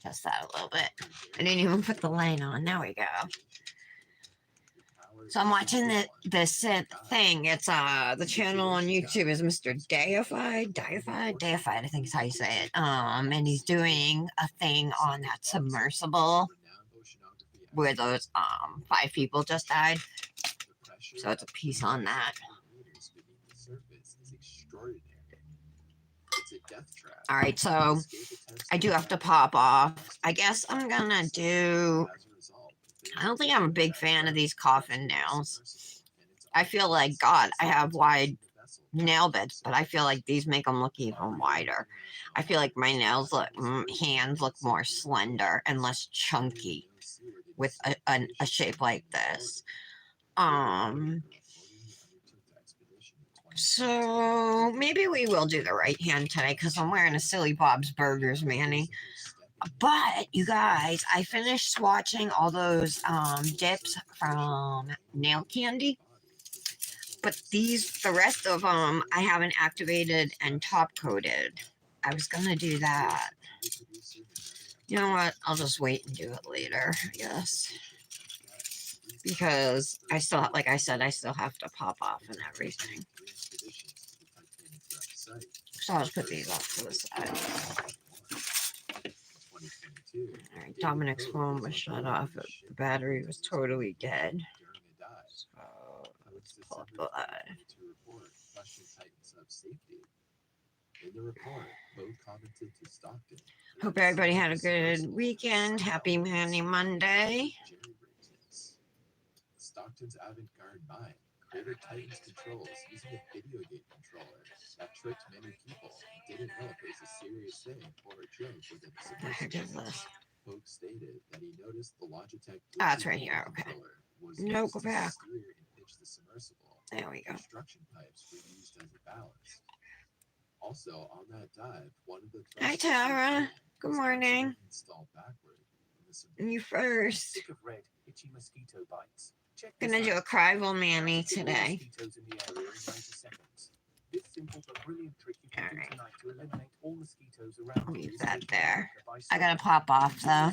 Test that a little bit. I didn't even put the light on. There we go. So I'm watching this thing. It's the channel on YouTube is Mr. Deified, I think is how you say it. And he's doing a thing on that submersible where those 5 people just died. So it's a piece on that. All right, so I do have to pop off. I guess I'm gonna do. I don't think I'm a big fan of these coffin nails. I feel like, God, I have wide nail beds, but I feel like these make them look even wider. I feel like my nails look, hands look more slender and less chunky with a shape like this. So maybe we will do the right hand today because I'm wearing a Silly Bob's Burgers Manny. But you guys, I finished swatching all those dips from Nail Candy. But the rest of them, I haven't activated and top coated. I was gonna do that. You know what? I'll just wait and do it later, I guess. Because I still, like I said, I still have to pop off and everything. So I'll just put these off to the side. Alright, Dominic's phone was shut off. The battery was totally dead. So let's pull up the live. Hope everybody had a good weekend. Happy Manny Monday. Stockton's avant-garde mind created Titan's controls using a video game controller that tricked many people and didn't know if it was a serious thing or a joke within the submersible. Pogue stated that he noticed the Logitech it's right here, okay. No, go back. There we go. Construction pipes were used as a ballast. Also, on that dive, one of the hi Tara. Good morning. You first. Gonna do a Krival Manny today. Alright. I'll leave that there. I gotta pop off though.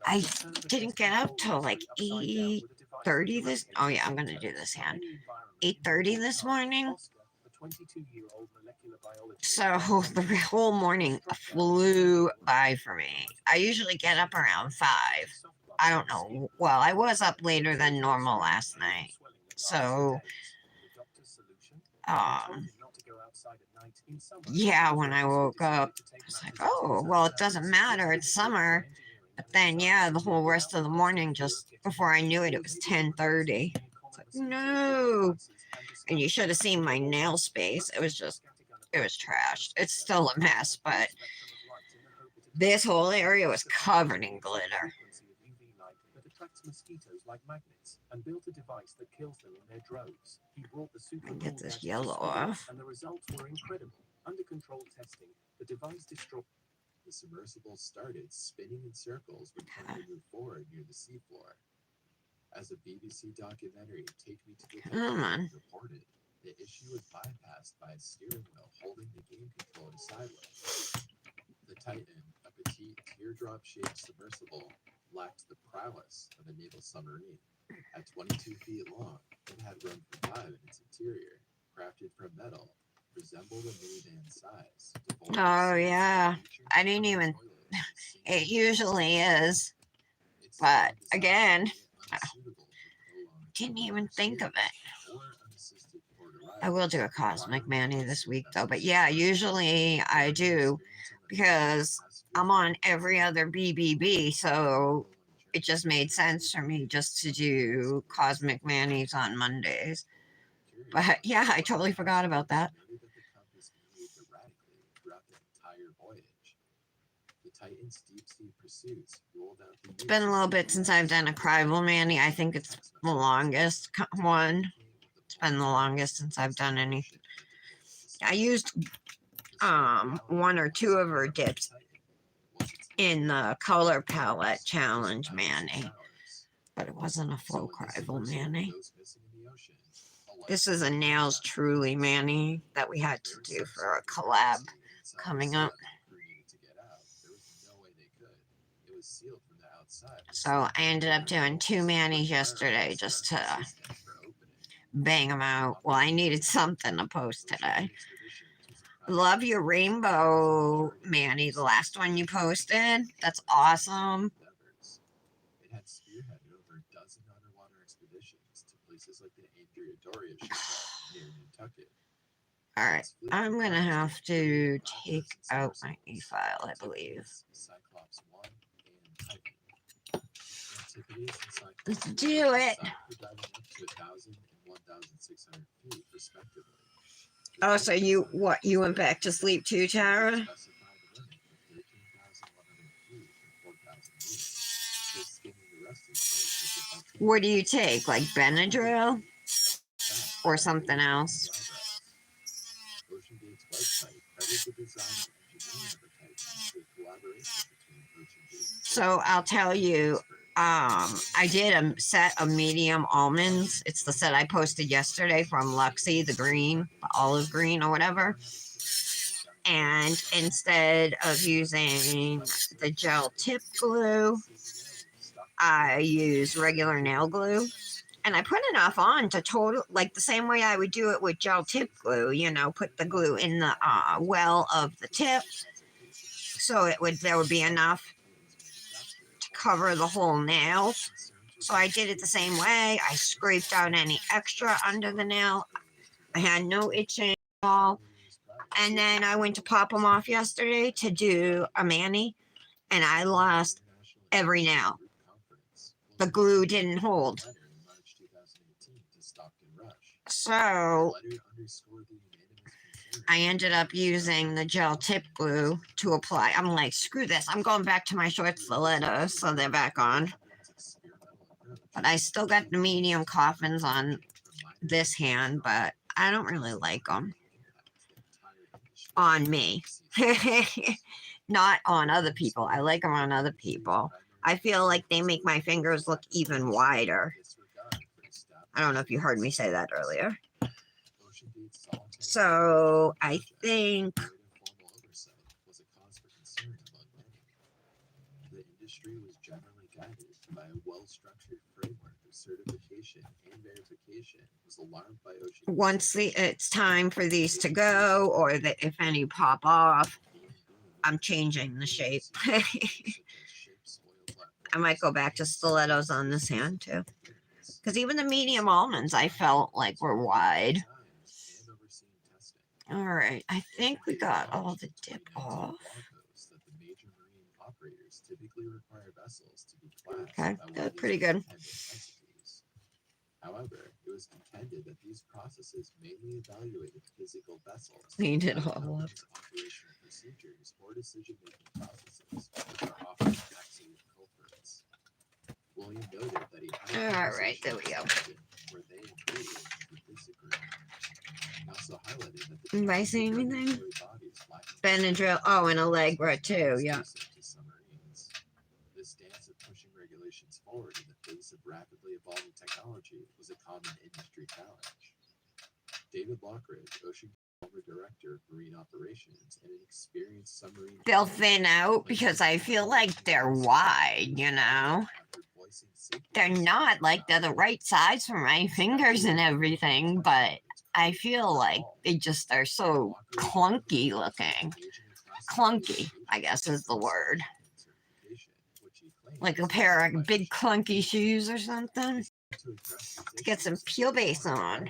I didn't get up till like 8:30 this. Oh yeah, I'm gonna do this hand. 8:30 this morning. So the whole morning flew by for me. I usually get up around 5. I don't know. Well, I was up later than normal last night. So, yeah, when I woke up, I was like, oh, well, it doesn't matter. It's summer. But then, yeah, the whole rest of the morning, just before I knew it, it was 10:30. It's like, no. And you should have seen my nail space. It was trashed. It's still a mess, but this whole area was covered in glitter. And get this yellow off. The submersible started spinning in circles when trying to move forward near the seafloor. As a BBC documentary, Take Me to the Titan reported, the issue was bypassed by a steering wheel holding the game controller sideways. The Titan, a petite teardrop-shaped submersible, lacked the prowess of a naval submarine. At 22 feet long, it had room for 5 in its interior, crafted from metal, resembled a minivan size. Oh yeah, I didn't even. It usually is, but again, I didn't even think of it. I will do a Cosmic Manny this week though, but yeah, usually I do because I'm on every other BBB, so it just made sense for me just to do Cosmic Mannies on Mondays. But yeah, I totally forgot about that. It's been a little bit since I've done a Krival Manny. I think it's the longest one. It's been the longest since I've done anything. I used 1 or 2 of her dips in the color palette challenge Manny, but it wasn't a full Krival Manny. This is a Nails Truly Manny that we had to do for a collab coming up. was sealed from the outside. So I ended up doing 2 manis yesterday just to bang them out. Well, I needed something to post today. Love your rainbow mani, the last one you posted. That's awesome. It had spearheaded over a dozen underwater expeditions to places like the Hydrangeas shipwreck near Nantucket. Alright, I'm gonna have to take out my e-file, I believe. Cyclops 1 and Titan. Let's do it. Diving up to 1,000 and 1,600 feet, respectively. Oh, so you went back to sleep too, Tara? What do you take, like Benadryl? Or something else? Ocean Gate's website credits the design and engineering of the Titan to a collaboration between Ocean Gate. So I'll tell you, I did a set of medium almonds. It's the set I posted yesterday from Luxie, the green, the olive green or whatever. And instead of using the gel tip glue, I use regular nail glue. And I put enough on to like the same way I would do it with gel tip glue, you know, put the glue in the well of the tip. So there would be enough to cover the whole nail. So I did it the same way. I scraped out any extra under the nail. I had no itching at all. And then I went to pop them off yesterday to do a mani, and I lost every nail. The glue didn't hold. So I ended up using the gel tip glue to apply. I'm like, screw this. I'm going back to my short stilettos, so they're back on. But I still got the medium coffins on this hand, but I don't really like them on me. Not on other people. I like them on other people. I feel like they make my fingers look even wider. I don't know if you heard me say that earlier. So I think The industry was generally guided by a well-structured framework of certification and verification was alarmed by Ocean. Once it's time for these to go, or that if any pop off, I'm changing the shape. I might go back to stilettos on this hand too. Because even the medium almonds I felt like were wide. Alright, I think we got all the dip off. Okay, good, pretty good. However, it was contended that these processes mainly evaluated physical vessels. Cleaned it all up. Operational procedures or decision-making processes, which are often absolute culprits. William noted that he had Alright, there we go. where they agreed to disagree. He also highlighted that the Am I seeing anything? bodies lack Benadryl, oh, and Allegra too, yeah. This stance of pushing regulations forward in the face of rapidly evolving technology was a common industry challenge. David Lockridge, Ocean former director of marine operations and an experienced submarine. They'll thin out because I feel like they're wide, you know? They're not like they're the right size for my fingers and everything, but I feel like they just are so clunky looking. Clunky, I guess is the word. Like a pair of big clunky shoes or something. Let's get some peel base on.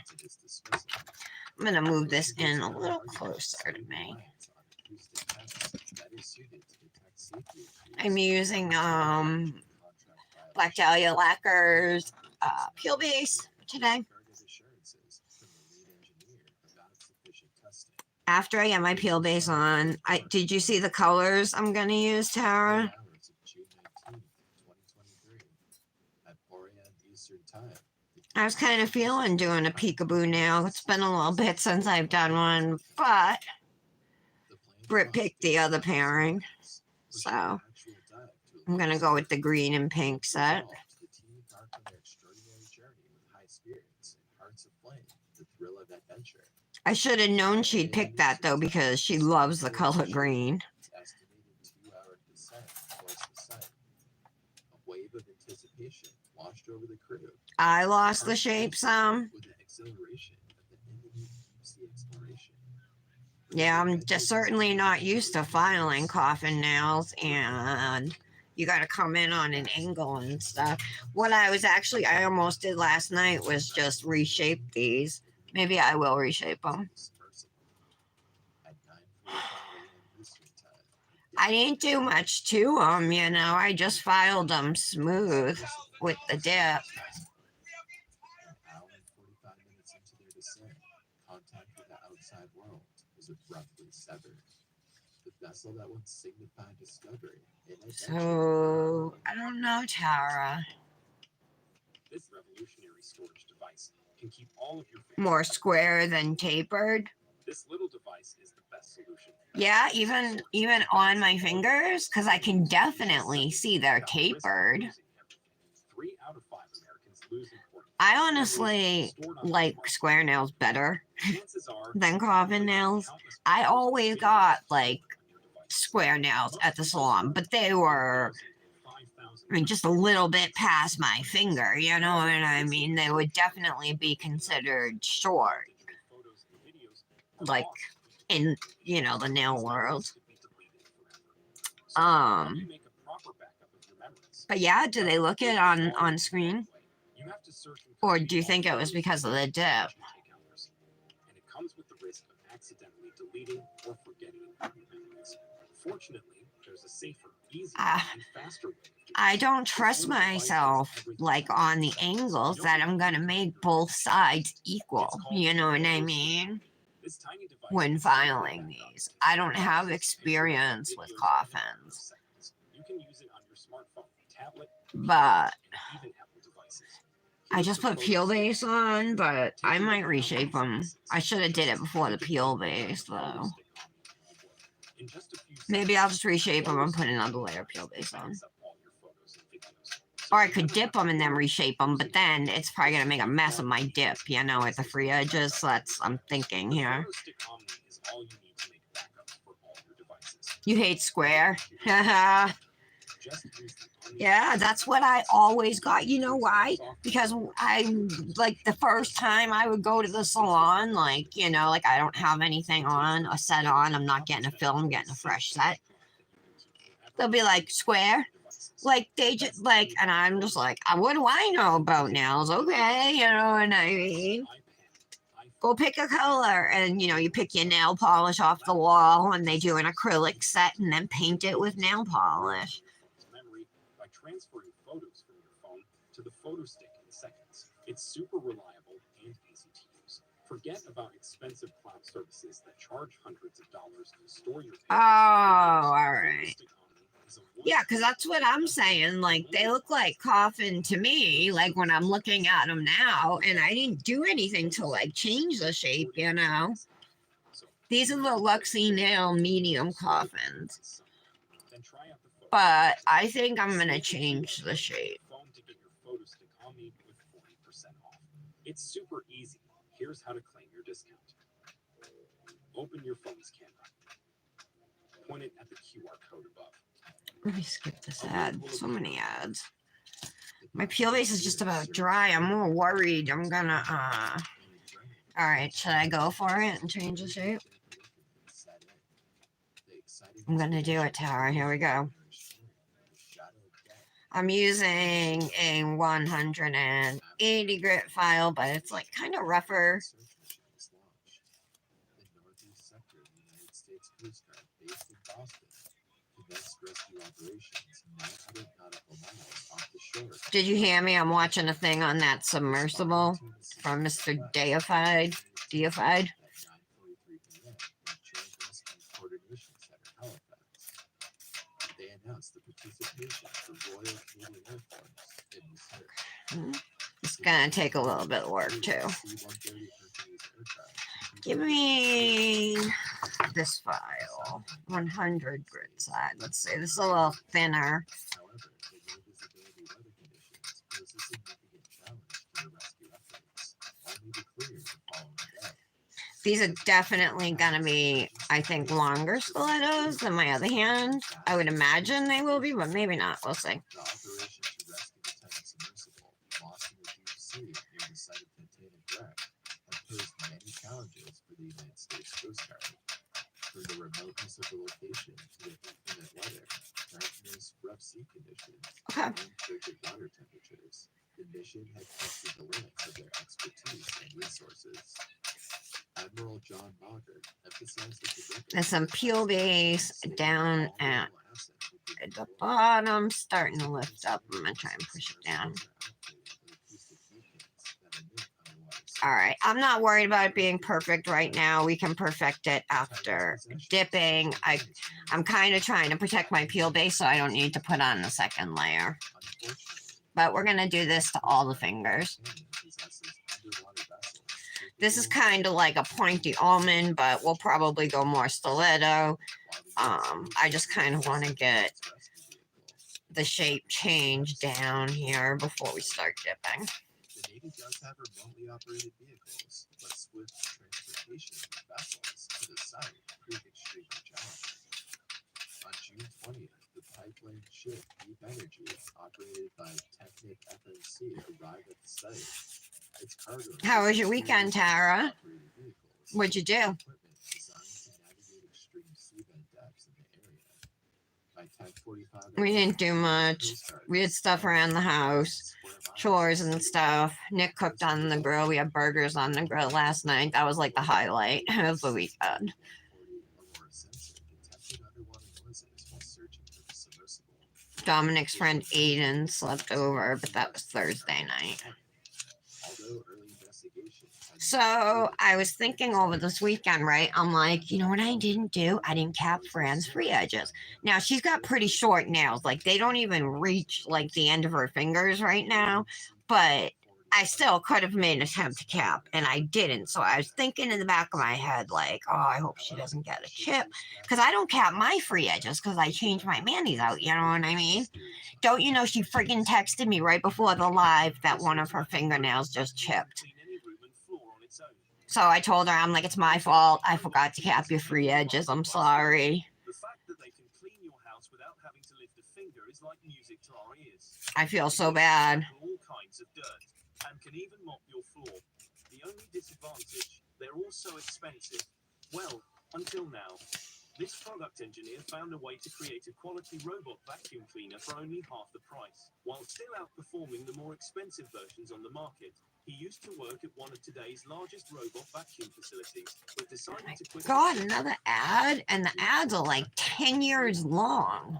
I'm going to move this in a little closer to me. I'm using Black Dahlia Lacquer's peel base today. After I get my peel base on, did you see the colors I'm going to use, Tara? I was kind of feeling doing a peekaboo nail. It's been a little bit since I've done one, but Britt picked the other pairing. So I'm going to go with the green and pink set. I should have known she'd pick that though because she loves the color green. wave of anticipation washed over the crew. I lost the shape some. With the exhilaration of the imminent deep-sea exploration. Yeah, I'm just certainly not used to filing coffin nails, and you got to come in on an angle and stuff. What I almost did last night was just reshape these. Maybe I will reshape them. At 9:45 a.m. Eastern Time. I didn't do much to them, you know. I just filed them smooth with the dip. An hour and 45 minutes into their descent, contact with the outside world was abruptly severed. The vessel that once signified discovery and adventure. So, I don't know, Tara. This revolutionary storage device can keep all of your More square than tapered. This little device is the best solution. Yeah, even on my fingers, because I can definitely see they're tapered. 3 out of 5 Americans lose important. I honestly like square nails better Chances are than coffin nails. I always got like square nails at the salon, but they were, I mean, just a little bit past my finger, you know what I mean? They would definitely be considered short, like in, you know, the nail world. But yeah, do they look it on screen? Or do you think it was because of the dip? And it comes with the risk of accidentally deleting or forgetting memories. Fortunately, there's a safer, easier, and faster way. I don't trust myself, like, on the angles that I'm gonna make both sides equal. You know what I mean? This tiny device When filing these, I don't have experience with coffins, You can use it on your smartphone, tablet, but and even Apple devices. I just put peel base on, but I might reshape them. I should have did it before the peel base, though. Maybe I'll just reshape them and put another layer of peel base on. Or I could dip them and then reshape them, but then it's probably going to make a mess of my dip, you know, at the free edges. So that's, I'm thinking here. You hate square? Haha. Yeah, that's what I always got. You know why? Because like, the first time I would go to the salon, like, you know, like, I don't have anything on, a set on. I'm not getting a fill. I'm getting a fresh set. They'll be like, square? Like, they just, like, and I'm just like, what do I know about nails? Okay, you know what I mean? Go pick a color, and, you know, you pick your nail polish off the wall, and they do an acrylic set, and then paint it with nail polish. By transferring photos from your phone to the photo stick in seconds. It's super reliable and easy to use. Forget about expensive cloud services that charge hundreds of dollars to store your Oh, all right. Yeah, because that's what I'm saying. Like, they look like coffin to me, like, when I'm looking at them now, and I didn't do anything to, like, change the shape, you know? These are the Luxie Nail medium coffins. But I think I'm going to change the shape. It's super easy. Here's how to claim your discount. Open your phone's camera. Point it at the QR code above. Let me skip this ad. So many ads. My peel base is just about dry. I'm more worried. I'm gonna, Alright, should I go for it and change the shape? I'm gonna do it, Tara. Here we go. I'm using a 180 grit file, but it's like kind of rougher. Did you hear me? I'm watching a thing on that submersible from Mr. Deified. They announced the participation for Royal Canadian Air Force in research. It's gonna take a little bit of work too. Give me this file, 100 grit side. Let's see, this is a little thinner. However, the low visibility weather conditions pose a significant challenge to the rescue efforts, only to clear the following day. These are definitely gonna be, I think, longer stilettos than my other hand. I would imagine they will be, but maybe not. We'll see. The operation challenges for the United States Coast Guard. From the remoteness of the location to the inclement weather, darkness, rough sea conditions, Okay. and frigid water temperatures, the mission had tested the limits of their expertise and resources. Admiral John Mauger emphasized that the weapons There's some were peel base stating down all at naval assets would be the deployed. bottom, starting to lift up. I'm gonna try and push it down. All right, I'm not worried about it being perfect right now. We can perfect it after dipping. I'm kind of trying to protect my peel base so I don't need to put on the second layer. But we're gonna do this to all the fingers. This is kind of like a pointy almond, but we'll probably go more stiletto. I just kind of want to get the shape change down here before we start dipping. The Navy does have remotely operated vehicles, but swift transportation of vessels to the site proved extremely challenging. On June 20th, the pipeline ship Deep Energy, operated by Technic FMC, arrived at the site. Its cargo. How was your weekend, Tara? Operated vehicles, What'd you do? equipment designed to navigate extreme seabed depths in the area. By 10:45, We didn't do much. We had stuff around the house, chores and stuff. Nick cooked on the grill. We had burgers on the grill last night. That was like the highlight of the weekend. Dominic's friend Aiden slept over, but that was Thursday night. So I was thinking over this weekend, right? I'm like, you know what I didn't do? I didn't cap Fran's free edges. Now she's got pretty short nails. Like they don't even reach like the end of her fingers right now. But I still could have made an attempt to cap and I didn't. So I was thinking in the back of my head, like, oh, I hope she doesn't get a chip. Because I don't cap my free edges because I changed my manis out. You know what I mean? Don't you know she freaking texted me right before the live that one of her fingernails just chipped. So I told her, I'm like, it's my fault. I forgot to cap your free edges. I'm sorry. The fact that they can clean your house without having to lift a finger is like music to our ears. I feel so bad. All kinds of dirt and can even mop your floor. The only disadvantage, they're also expensive. Well, until now. This product engineer found a way to create a quality robot vacuum cleaner for only half the price, while still outperforming the more expensive versions on the market. He used to work at one of today's largest robot vacuum facilities, but decided to quit. God, another ad? And the ads are like 10 years long.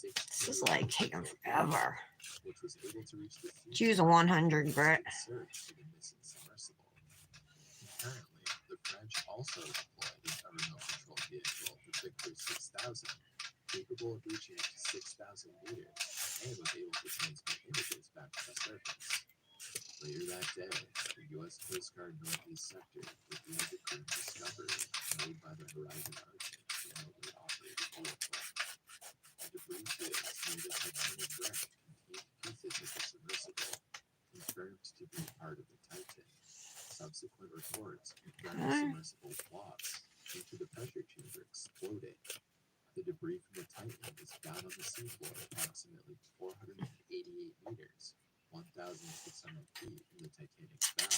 This is like taking forever. Choose a 100 grit. Apparently, the French also deployed a remote control vehicle, the Victor 6000, capable of reaching up to 6,000 meters, and was able to transmit images back to the surface. Later that day, the U.S. Coast Guard Northeast Sector revealed the current discovery made by the Horizon Arctic remotely operated vehicle. The debris fields near the Titanic wreck contained pieces of the submersible, confirmed to be part of the Titan. Subsequent reports confirmed the submersible flops due to the pressure chamber exploding. The debris from the Titan was found on the seafloor approximately 488 meters, 1,600 feet from the Titanic's bow.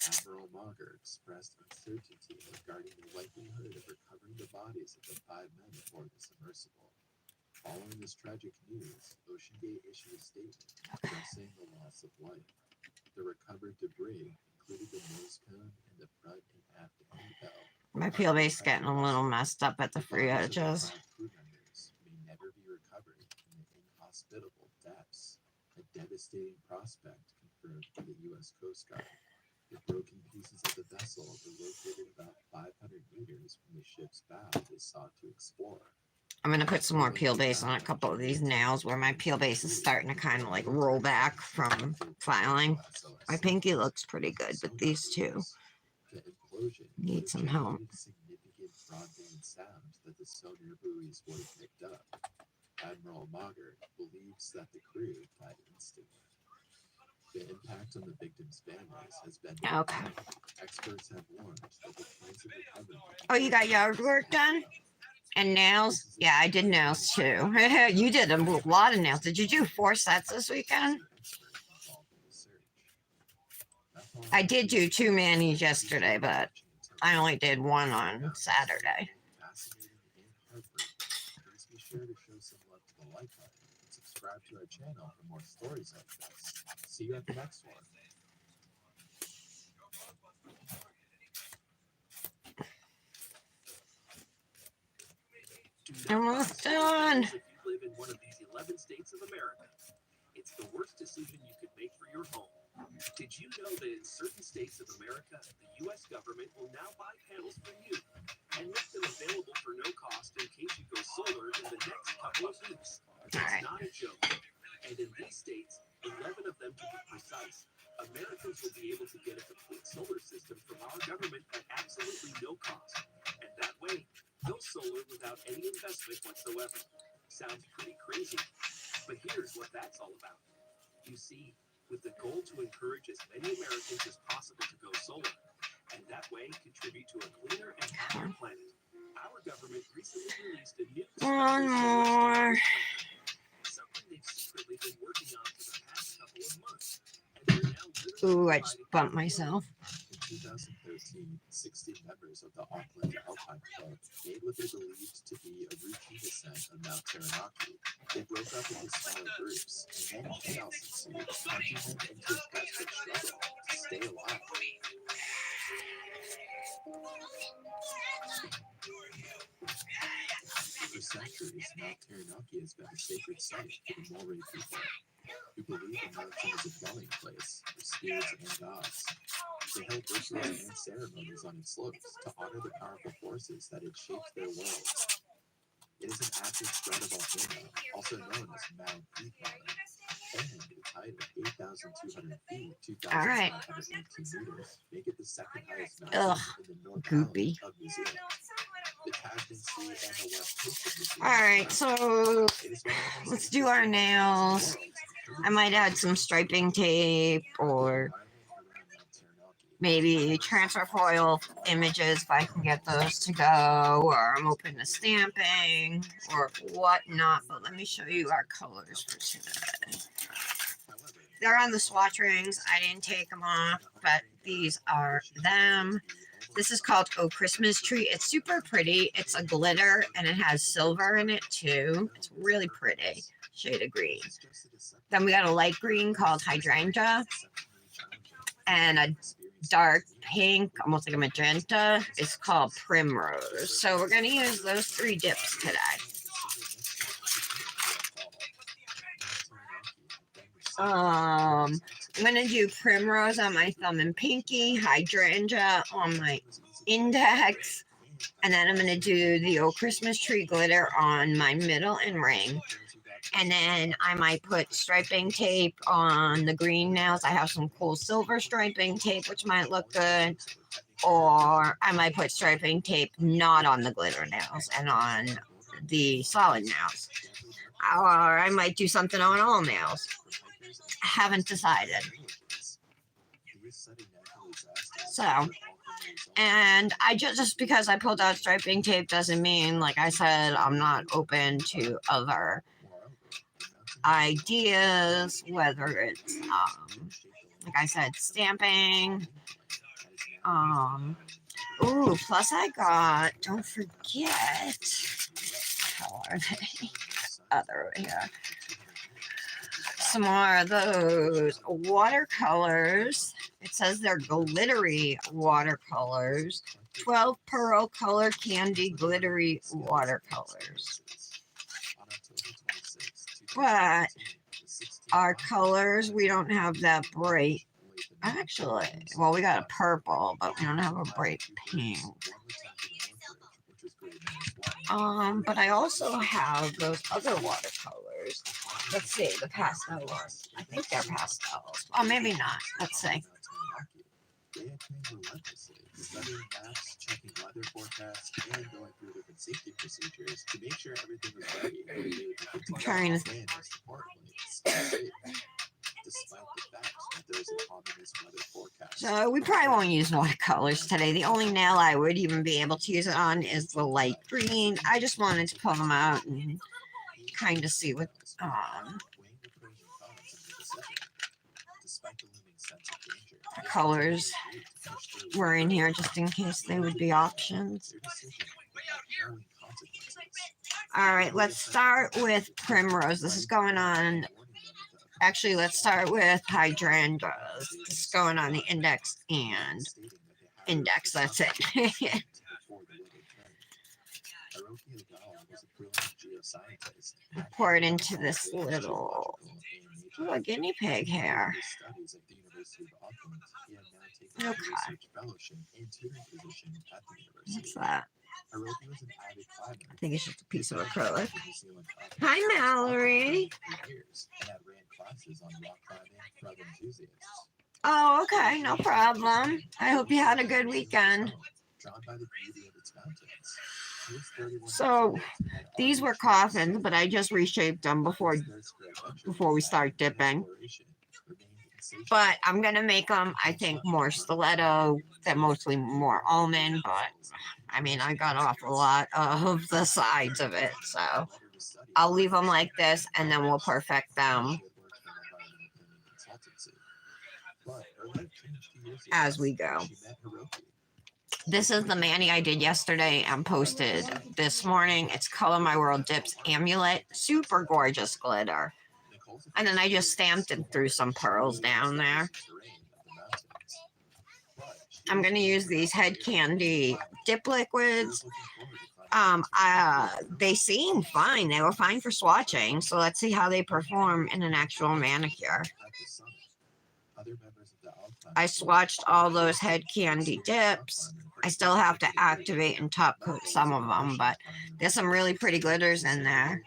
Admiral Mauger expressed uncertainty regarding the likelihood of recovering the bodies of the 5 men aboard the submersible. Following this tragic news, OceanGate issued a statement addressing the loss of life. The recovered debris included the nose cone and the front and aft end bell. My peel base is getting a little messed up at the free edges. Crew members may never be recovered in the inhospitable depths. A devastating prospect confirmed by the U.S. Coast Guard. The broken pieces of the vessel were located about 500 meters from the ship's bow they sought to explore. I'm going to put some more peel base on a couple of these nails where my peel base is starting to kind of like roll back from filing. My pinky looks pretty good, but these two need some help. Significant broadband sound that the sonar buoys would have picked up. Admiral Mauger believes that the crew died instantly. The impact on the victims' families has been okay. Experts have warned that the chance of recovery. Oh, you got yard work done? And nails? Yeah, I did nails too. You did a lot of nails. Did you do 4 sets this weekend? I did do 2 manis yesterday, but I only did one on Saturday. Fascinating and heartbreaking. Please be sure to show some love to the like button and subscribe to our channel for more stories like this. See you at the next one. Almost done. If you live in one of these 11 states of America, it's the worst decision you could make for your home. Did you know that in certain states of America, the U.S. government will now buy panels for you and make them available for no cost in case you go solar in the next couple of weeks? It's not a joke. And in these states, 11 of them to be precise, Americans will be able to get a complete solar system from our government at absolutely no cost. And that way, go solar without any investment whatsoever. Sounds pretty crazy, but here's what that's all about. You see, with the goal to encourage as many Americans as possible to go solar, and that way contribute to a cleaner and happier planet, our government recently released a new One more. something they've secretly been working on for the past couple of months. And they're now literally Ooh, I just bumped myself. In 2013, 60 members of the Auckland Alpine Club made what they believed to be a routine ascent of Mount Taranaki. They broke up into smaller groups, and then chaos ensued, plunging them into a desperate struggle to stay alive. For centuries, Mount Taranaki has been a sacred site for the Moray people, who believe the mountain is a dwelling place for spirits and gods. They held rituals and ceremonies on its slopes to honor the powerful forces that had shaped their world. It is an active stratovolcano, also known as Mount Krival, and its height of 8,200 feet, 2,518 meters, make it the second highest mountain in the North Island of New Zealand. The Tasman Sea and the west coast of New Zealand. Alright, so let's do our nails. I might add some striping tape or maybe transfer foil images if I can get those to go, or I'm open to stamping or whatnot. But let me show you our colors for today. They're on the swatch rings. I didn't take them off, but these are them. This is called Oh Christmas Tree. It's super pretty. It's a glitter and it has silver in it too. It's really pretty. Shade of green. Then we got a light green called Hydrangea and a dark pink, almost like a magenta. It's called Primrose. So we're going to use those 3 dips today. I'm going to do Primrose on my thumb and pinky, Hydrangea on my index, and then I'm going to do the Oh Christmas Tree glitter on my middle and ring. And then I might put striping tape on the green nails. I have some cool silver striping tape, which might look good. Or I might put striping tape not on the glitter nails and on the solid nails. Or I might do something on all nails. I haven't decided. So, and I just because I pulled out striping tape doesn't mean, like I said, I'm not open to other ideas, whether it's like I said, stamping. Ooh, plus I got, don't forget, how are they? Other over here. Some more of those watercolors. It says they're glittery watercolors. 12 pearl color candy glittery watercolors. But our colors, we don't have that bright. Actually, well, we got a purple, but we don't have a bright pink. But I also have those other watercolors. Let's see, the pastel ones. I think they're pastels. Oh, maybe not. Let's see. Studying maps, checking weather forecasts, and going through different safety procedures to make sure everything was ready. I'm trying to. And most importantly, stay safe, despite the fact that there is an ominous weather forecast. So we probably won't use watercolors today. The only nail I would even be able to use it on is the light green. I just wanted to pull them out and kind of see what. Despite the looming sense of danger, colors were in here just in case they would be options. All right, let's start with Primrose. This is going on. Actually, let's start with Hydrangeas. This is going on the index and index. That's it. Pour it into this little guinea pig hair. Okay. What's that? I think it's just a piece of acrylic. Hi, Mallory. Oh, okay, no problem. I hope you had a good weekend. So these were coffins, but I just reshaped them before we start dipping. But I'm gonna make them, I think, more stiletto. They're mostly more almond, but I mean, I got off a lot of the sides of it, so I'll leave them like this, and then we'll perfect them as we go. This is the mani I did yesterday and posted this morning. It's Color My World Dips Amulet. Super gorgeous glitter. And then I just stamped and threw some pearls down there. I'm going to use these Head Candy dip liquids. They seem fine. They were fine for swatching. So let's see how they perform in an actual manicure. I swatched all those Head Candy dips. I still have to activate and top coat some of them, but there's some really pretty glitters in there.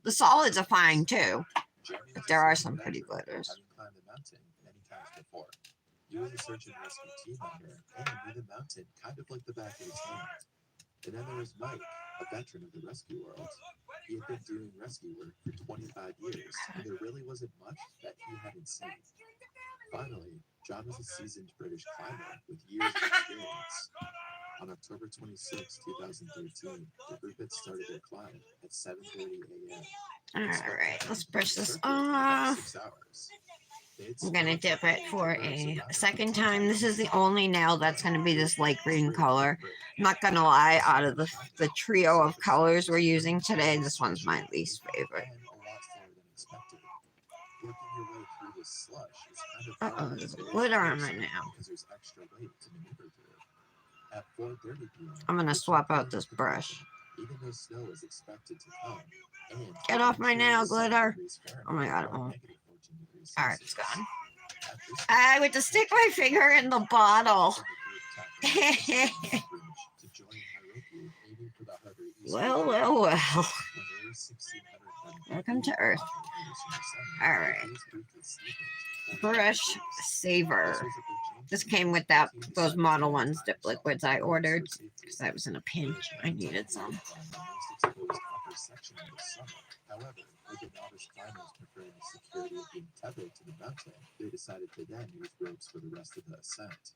The solids are fine too, but there are some pretty glitters. You were the search and rescue team member, and you knew the mountain kind of like the back of his hand. And then there was Mike, a veteran of the rescue world. He had been doing rescue work for 25 years, and there really wasn't much that he hadn't seen. Finally, John was a seasoned British climber with years of experience. On October 26, 2013, the group had started their climb at 7:30 a.m. All right, let's brush this off. 6 hours. I'm going to dip it for a second time. This is the only nail that's going to be this light green color. I'm not going to lie, out of the trio of colors we're using today, this one's my least favorite. Uh-oh, there's glitter on my nail. I'm going to swap out this brush. Get off my nail, glitter. Oh my god, it won't. Alright, it's gone. I went to stick my finger in the bottle. Well, well, well. Welcome to Earth. Alright. Brush Saver. This came with those Model 1s dip liquids I ordered because I was in a pinch. I needed some. However, with the novice climbers preferring the security of being tethered to the mountain, they decided to then use ropes for the rest of the ascent.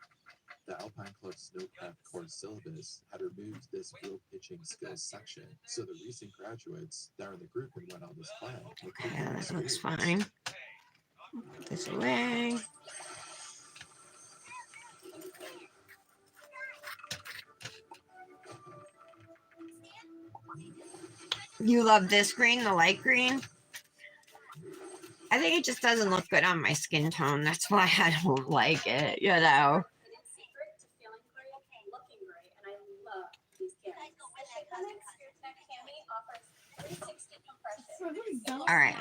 The Alpine Club Snowcraft course syllabus had removed this rope pitching skills section, so the recent graduates that are in the group and went on this climb. Okay, that looks fine. Put this away. You love this green, the light green? I think it just doesn't look good on my skin tone. That's why I don't like it, you know. All right.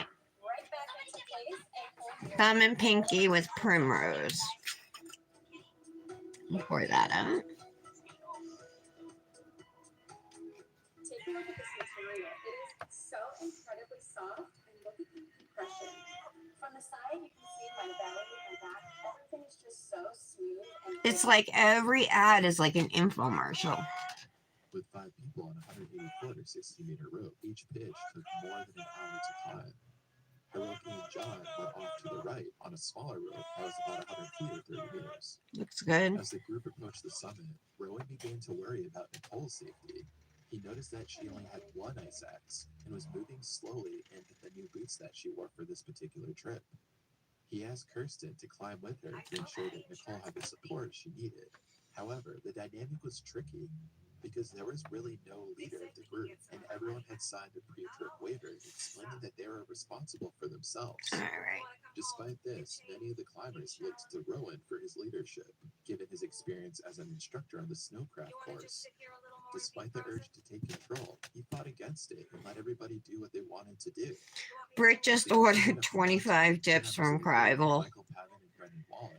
Thumb and pinky with Primrose. Pour that out. Take a look at this material. It is so incredibly soft, and look at the compression. From the side, you can see my belly and my back. Everything is just so smooth. And it's like every ad is like an infomercial. With 5 people on a 180-foot or 60-meter rope, each pitch took more than an hour to climb. Hiroki and John went off to the right on a smaller rope that was about 100 feet or 30 meters. Looks good. As the group approached the summit, Rowan began to worry about Nicole's safety. He noticed that she only had one ice axe and was moving slowly in the new boots that she wore for this particular trip. He asked Kirsten to climb with her to ensure that Nicole had the support she needed. However, the dynamic was tricky because there was really no leader of the group, and everyone had signed a pre-trip waiver explaining that they were responsible for themselves. All right. Despite this, many of the climbers looked to Rowan for his leadership, given his experience as an instructor on the snowcraft course. Despite the urge to take control, he fought against it and let everybody do what they wanted to do. Britt just ordered 25 dips from Krival.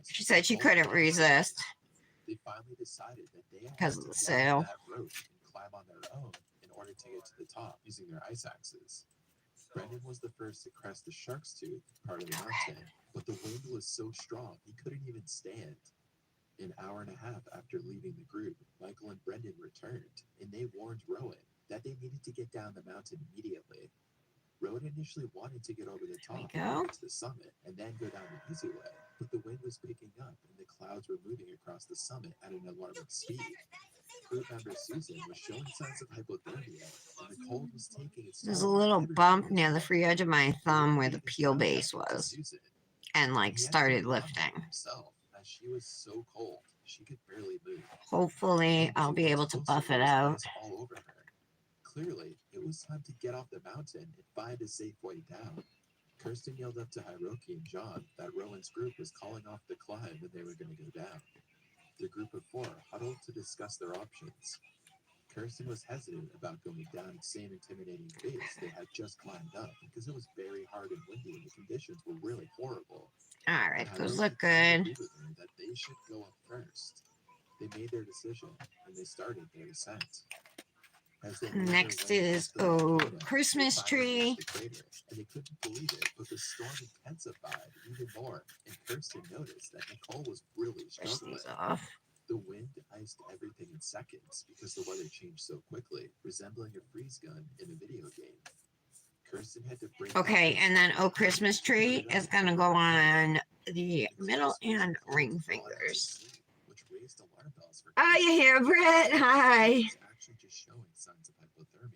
She said she couldn't resist They finally decided that they had because of to the get sale. on that rope and climb on their own in order to get to the top using their ice axes. Brendan was the first to crest the Shark's Tooth part of the mountain, but the wind was so strong he couldn't even stand. An hour and a half after leaving the group, Michael and Brendan returned, and they warned Rowan that they needed to get down the mountain immediately. Rowan initially wanted to get over the top and get to the summit and then go down the easy way, but the wind was picking up and the clouds were moving across the summit at an alarming speed. Group member Susan was showing signs of hypothermia, and the cold was taking its There's a toll on little everyone bump in near the the free edge of my thumb where the Brendan peel shouted base out to was, Susan, and like he had to started be confident lifting. himself, as she was so cold she could barely move. Hopefully, I'll be able to buff it out. All over her. Clearly, it was time to get off the mountain and find a safe way down. Kirsten yelled up to Hiroki and John that Rowan's group was calling off the climb and they were going to go down. The group of four huddled to discuss their options. Kirsten was hesitant about going down the same intimidating face they had just climbed up because it was very hard and windy and the conditions were really horrible. All right, But those Hiroki look finally good. agreed with her that they should go up first. They made their decision and they started their descent. As they made their Next way is up the volcano, they Christmas finally reached tree. the crater, and they couldn't believe it, but the storm intensified even more, and Kirsten noticed that Nicole was really Brush struggling. these off. The wind iced everything in seconds because the weather changed so quickly, resembling a freeze gun in a video game. Kirsten had to break Okay, and then Christmas tree is gonna go on the middle and ring fingers. which raised alarm bells for Oh, you here, Britt? Hi. She was actually just showing signs of hypothermia.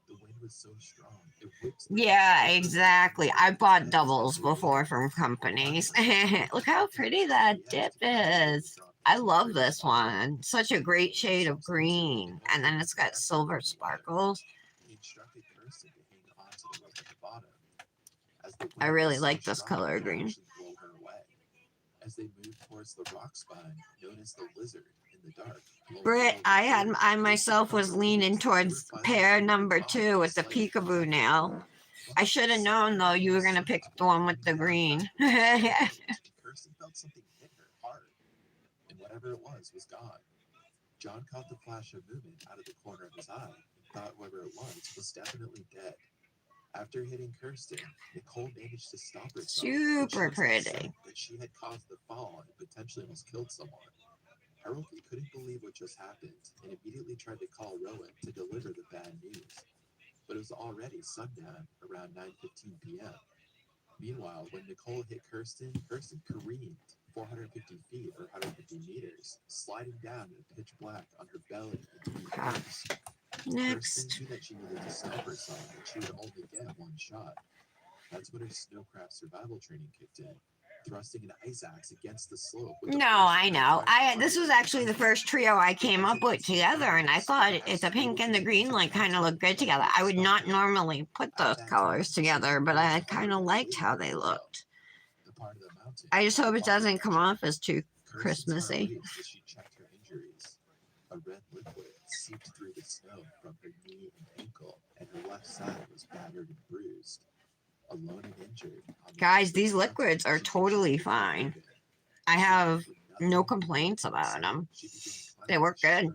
The wind was so strong, it whipped the Yeah, exactly. I bought doubles before from companies. Look how pretty that dip is. I love this one. Such a great shade of green. And then it's got silver sparkles. He instructed Kirsten to hang on to the rope at the bottom. As the I wind really was so like this strong, color it green. actually blew her away. As they moved towards the rock spine known as the Lizard in the dark. Britt, I myself was leaning towards pair number 2 with the peekaboo nail. I should have known though you were gonna pick the one with the green. Kirsten felt something hit her hard, and whatever it was gone. John caught the flash of movement out of the corner of his eye and thought whoever it was definitely dead. After hitting Kirsten, Nicole managed to stop herself. Super pretty. That she had caused the fall and potentially almost killed someone. Hiroki couldn't believe what just happened and immediately tried to call Rowan to deliver the bad news. But it was already sundown around 9:15 p.m. Meanwhile, when Nicole hit Kirsten careened 450 feet or 150 meters, sliding down in pitch black on her belly into the ice. Next. Kirsten knew that she needed to stop herself and she would only get one shot. That's when her snowcraft survival training kicked in, thrusting an ice axe against the slope. No, I know. This was actually the first trio I came up with together, and I thought the pink and the green like kind of look good together. I would not normally put those colors together, but I kind of liked how they looked. I just hope it doesn't come off as too Christmassy. She checked her injuries. A red liquid seeped through the snow from her knee and ankle, and her left side was battered and bruised. Alone and injured. Guys, these liquids are totally fine. I have no complaints about them. They work good.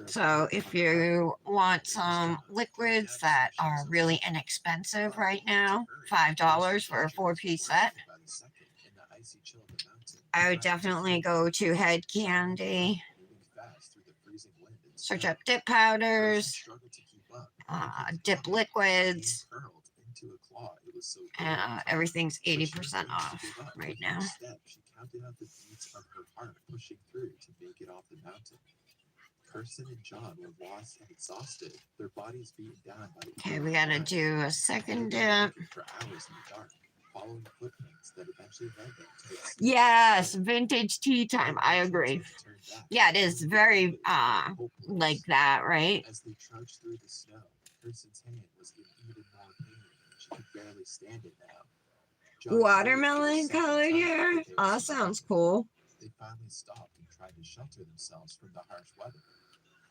So if you want some liquids that are really inexpensive right now, $5 for a 4-piece set, I would definitely go to Head Candy. Search up dip powders, dip liquids. Everything's 80% off right now. Kirsten and John were lost and exhausted, their bodies beaten down by the Okay, we gotta do a second dip. for hours in the dark, following footprints that eventually led them to the sea. Yes, vintage tea time. I agree. Yeah, it is very like that, right? As they trudged through the snow, Kirsten's hand was in even more pain. She could barely stand it now. John Watermelon realized for the second colored time hair. that they were Oh, that sounds surviving. cool. They finally stopped and tried to shelter themselves from the harsh weather,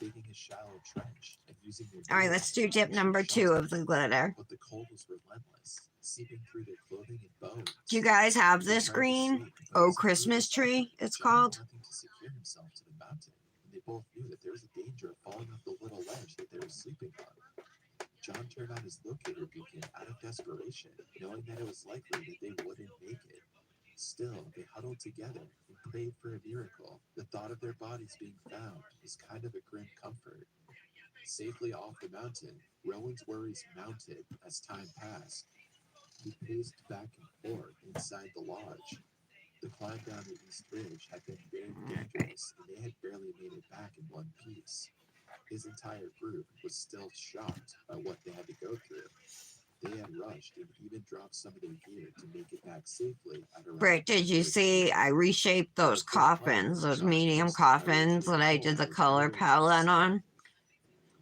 digging a shallow trench and using their All right, gear let's to do dip achieve number 2 shelter. of the glitter. But the cold was relentless, seeping through their clothing and bones. Do you guys have They this tried to green? sleep, but Oh, it was Christmas completely tree, it's John had called. nothing to secure himself to the mountain, and they both knew that there was a danger of falling off the little ledge that they were sleeping on. John turned on his locator beacon out of desperation, knowing that it was likely that they wouldn't make it. Still, they huddled together and prayed for a miracle. The thought of their bodies being found was kind of a grim comfort. Safely off the mountain, Rowan's worries mounted as time passed. He paced back and forth inside the lodge. The climb down the East Ridge had been very dangerous, and they had barely made it back in one piece. His entire group was still shocked by what they had to go through. They had rushed and even dropped some of their gear to make it back safely at around. Britt, did you see I reshaped those coffins, those medium coffins that I did the color palette on?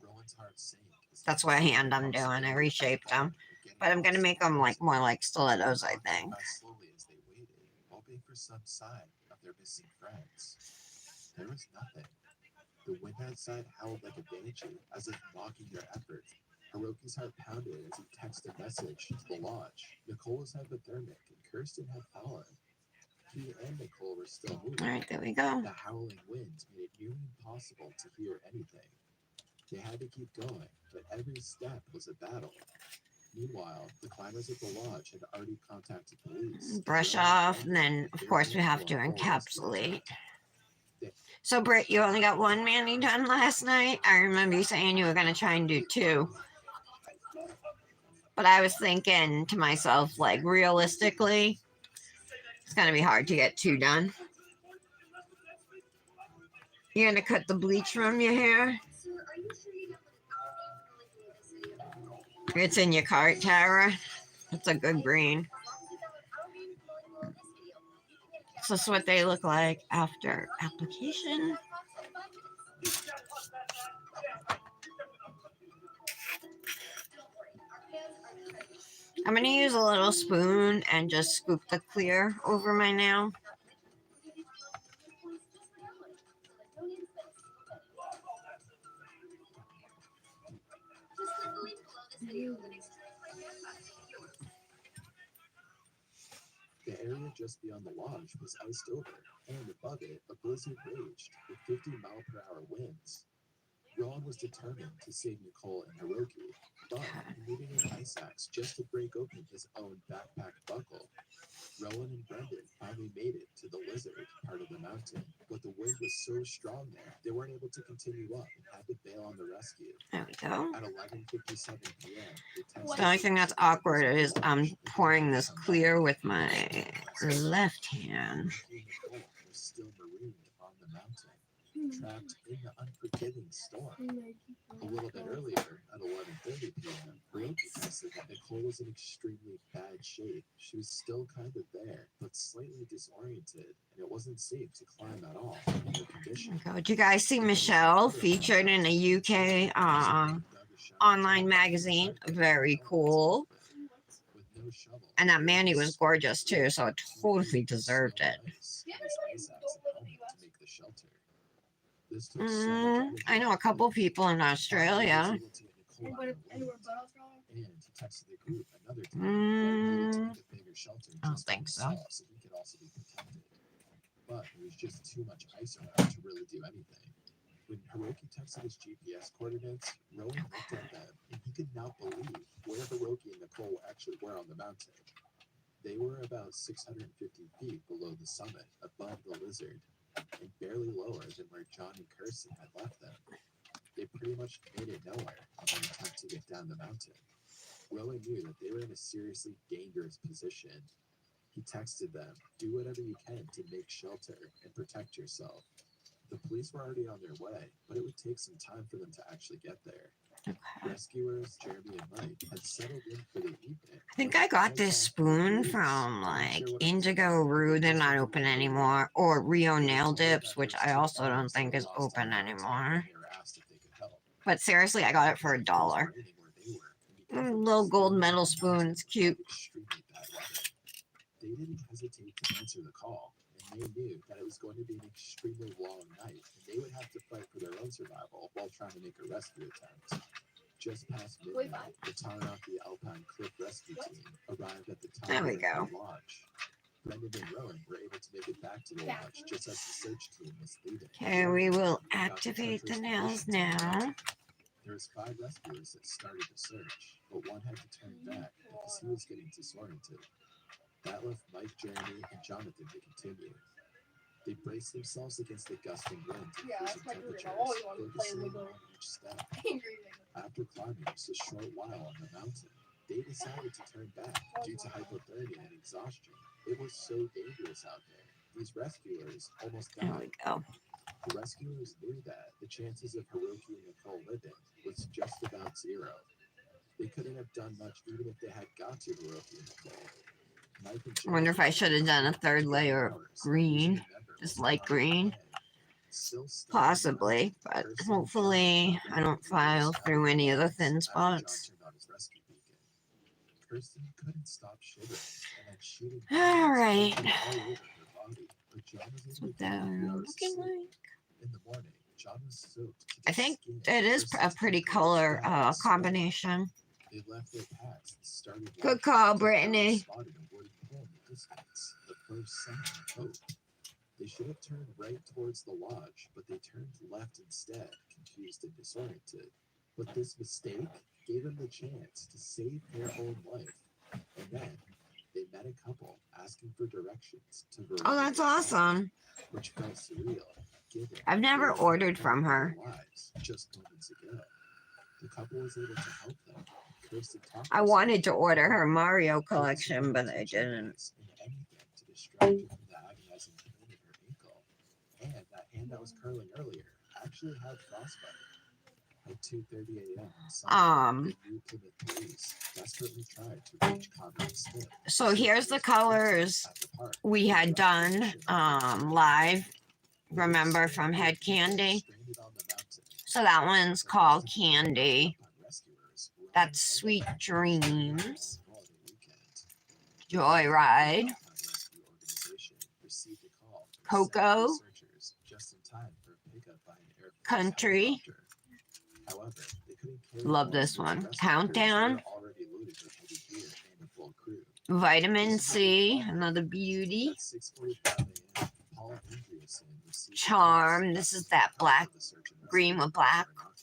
Rowan's heart sank as he That's what considered hand the I'm doing. I possibility reshaped them. of getting But I'm gonna lost make in the them like desert. more like stilettos, I Walking think. by slowly as they waited, hoping for some sign of their missing friends. There was nothing. The wind outside howled like a banshee, as if mocking their efforts. Hiroki's heart pounded as he texted a message to the lodge. Nicole was hypothermic, and Kirsten had fallen. He and Nicole were still moving. All right, there we go. The howling winds made it nearly impossible to hear anything. They had to keep going, but every step was a battle. Meanwhile, the climbers at the lodge had already contacted police. Brush Rowan off, and Brendan, then of they were course we looking have for to a full rescue encapsulate. attempt. So Britt, you only got one mani done last night? I remember you saying you were gonna try and do 2. But I was thinking to myself, like realistically, it's gonna be hard to get 2 done. You're gonna cut the bleach from your hair? It's in your cart, Tara. It's a good green. So this is what they look like after application. I'm gonna use a little spoon and just scoop the clear over my nail. The area just beyond the lodge was iced over, and above it, a blizzard raged with 50-mile-per-hour winds. Rowan was determined to save Nicole and Hiroki, but he needed an ice axe just to break open his own backpack buckle. Rowan and Brendan finally made it to the lizard part of the mountain, but the wind was so strong there, they weren't able to continue up and had to bail on the rescue. There we go. At 11:57 p.m., they texted The only thing that's awkward is I'm pouring this clear with my left hand. Hiroki and Nicole were still marooned on the mountain, trapped in the unforgiving storm. A little bit earlier, at 11:30 p.m., Hiroki texted that Nicole was in extremely bad shape. She was still kind of there, but slightly disoriented, and it wasn't safe to climb at all in her condition. Did you guys see Michelle featured in a UK online magazine? Very cool. And that Manny was gorgeous too, so it totally deserved it. I know a couple people in Australia. And he texted the group another time. To the bigger shelter I don't just think for so. himself, so he could also be protected. But there was just too much ice around to really do anything. When Hiroki texted his GPS coordinates, Rowan looked at them, and he could not believe where Hiroki and Nicole actually were on the mountain. They were about 650 feet below the summit, above the lizard, and barely lower than where John and Kirsten had left them. They pretty much made it nowhere on their attempt to get down the mountain. Rowan knew that they were in a seriously dangerous position. He texted them, "Do whatever you can to make shelter and protect yourself." The police were already on their way, but it would take some time for them to actually get there. Okay. Rescuers Jeremy and Mike had settled in for the evening. I think I got this spoon from like Indigo Rue. They're not open anymore. Or Rio Nail Dips, which I also don't think is open anymore. They were asked if they could help. But seriously, I got it for $1. Little gold metal spoon. It's cute. Extremely bad weather. They didn't hesitate to answer the call, and they knew that it was going to be an extremely long night, and they would have to fight for their own survival while trying to make a rescue attempt. Just past midnight, the Taranaki Alpine Cliff Rescue Team arrived at the There we go. Taranaki Lodge. Brendan and Rowan were able to make it back to the lodge just as the search team was leaving. Okay, we will activate the nails now. There was 5 rescuers that started the search, but one had to turn back because he was getting disoriented. That left Mike, Jeremy, and Jonathan to continue. They braced themselves against the gusting wind and freezing temperatures, focusing on each step. After climbing just a short while on the mountain, they decided to turn back due to hypothermia and exhaustion. It was so dangerous out there. These rescuers almost There we died. go. The rescuers knew that the chances of Hiroki and Nicole living was just about 0. They couldn't have done much even if they had got to Hiroki and Nicole. Mike and I wonder if I should have done a third layer of green, Remember, just light green. still stuck Possibly, but hopefully I don't file through any of the thin after John spots. turned on his rescue beacon. Kirsten couldn't stop shivering and then shooting All right. all over her body, but John was That's able what to get they're a few hours of looking sleep. like. In the morning, John was soaked to I the think skin. it is a Kirsten's pretty temperature color was sweat. combination. They left their packs and started Good walking call, until they Brittany. spotted a wooden pole in the distance, the first sign of hope. They should have turned right towards the lodge, but they turned left instead, confused and disoriented. But this mistake gave them the chance to save their own life. And then they met a couple asking for directions to Oh, that's awesome. which felt surreal. Given I've never they had ordered met from in their her. lives just moments ago. The couple was able to help them. Kirsten talked I herself wanted to through order it. her Mario Focusing collection, on but I teaching didn't. things and anything to distract her from the agonizing pain in her ankle. And that hand that was curling earlier actually had frostbite. At 2:30 a.m. on Sunday, the New Plymouth police desperately tried to reach Conrad Smith. So here's the colors At the park. we had done live, remember, from Head Candy. Stranded on the mountain. So that one's called Candy. On rescuers who That's had Sweet Dreams. holiday weekend. Joyride. Rescue organization received a call from Coco. 7 researchers just in time for a pickup by an Air Force Country. helicopter. However, they couldn't carry Love all this of those one. rescuers Countdown. that were already loaded with heavy gear and a full crew. Vitamin C, another beauty. At 6:45 a.m., Paul Andreasen received a Charm. text This is message that from black, the search and rescue green with in black. Taranaki.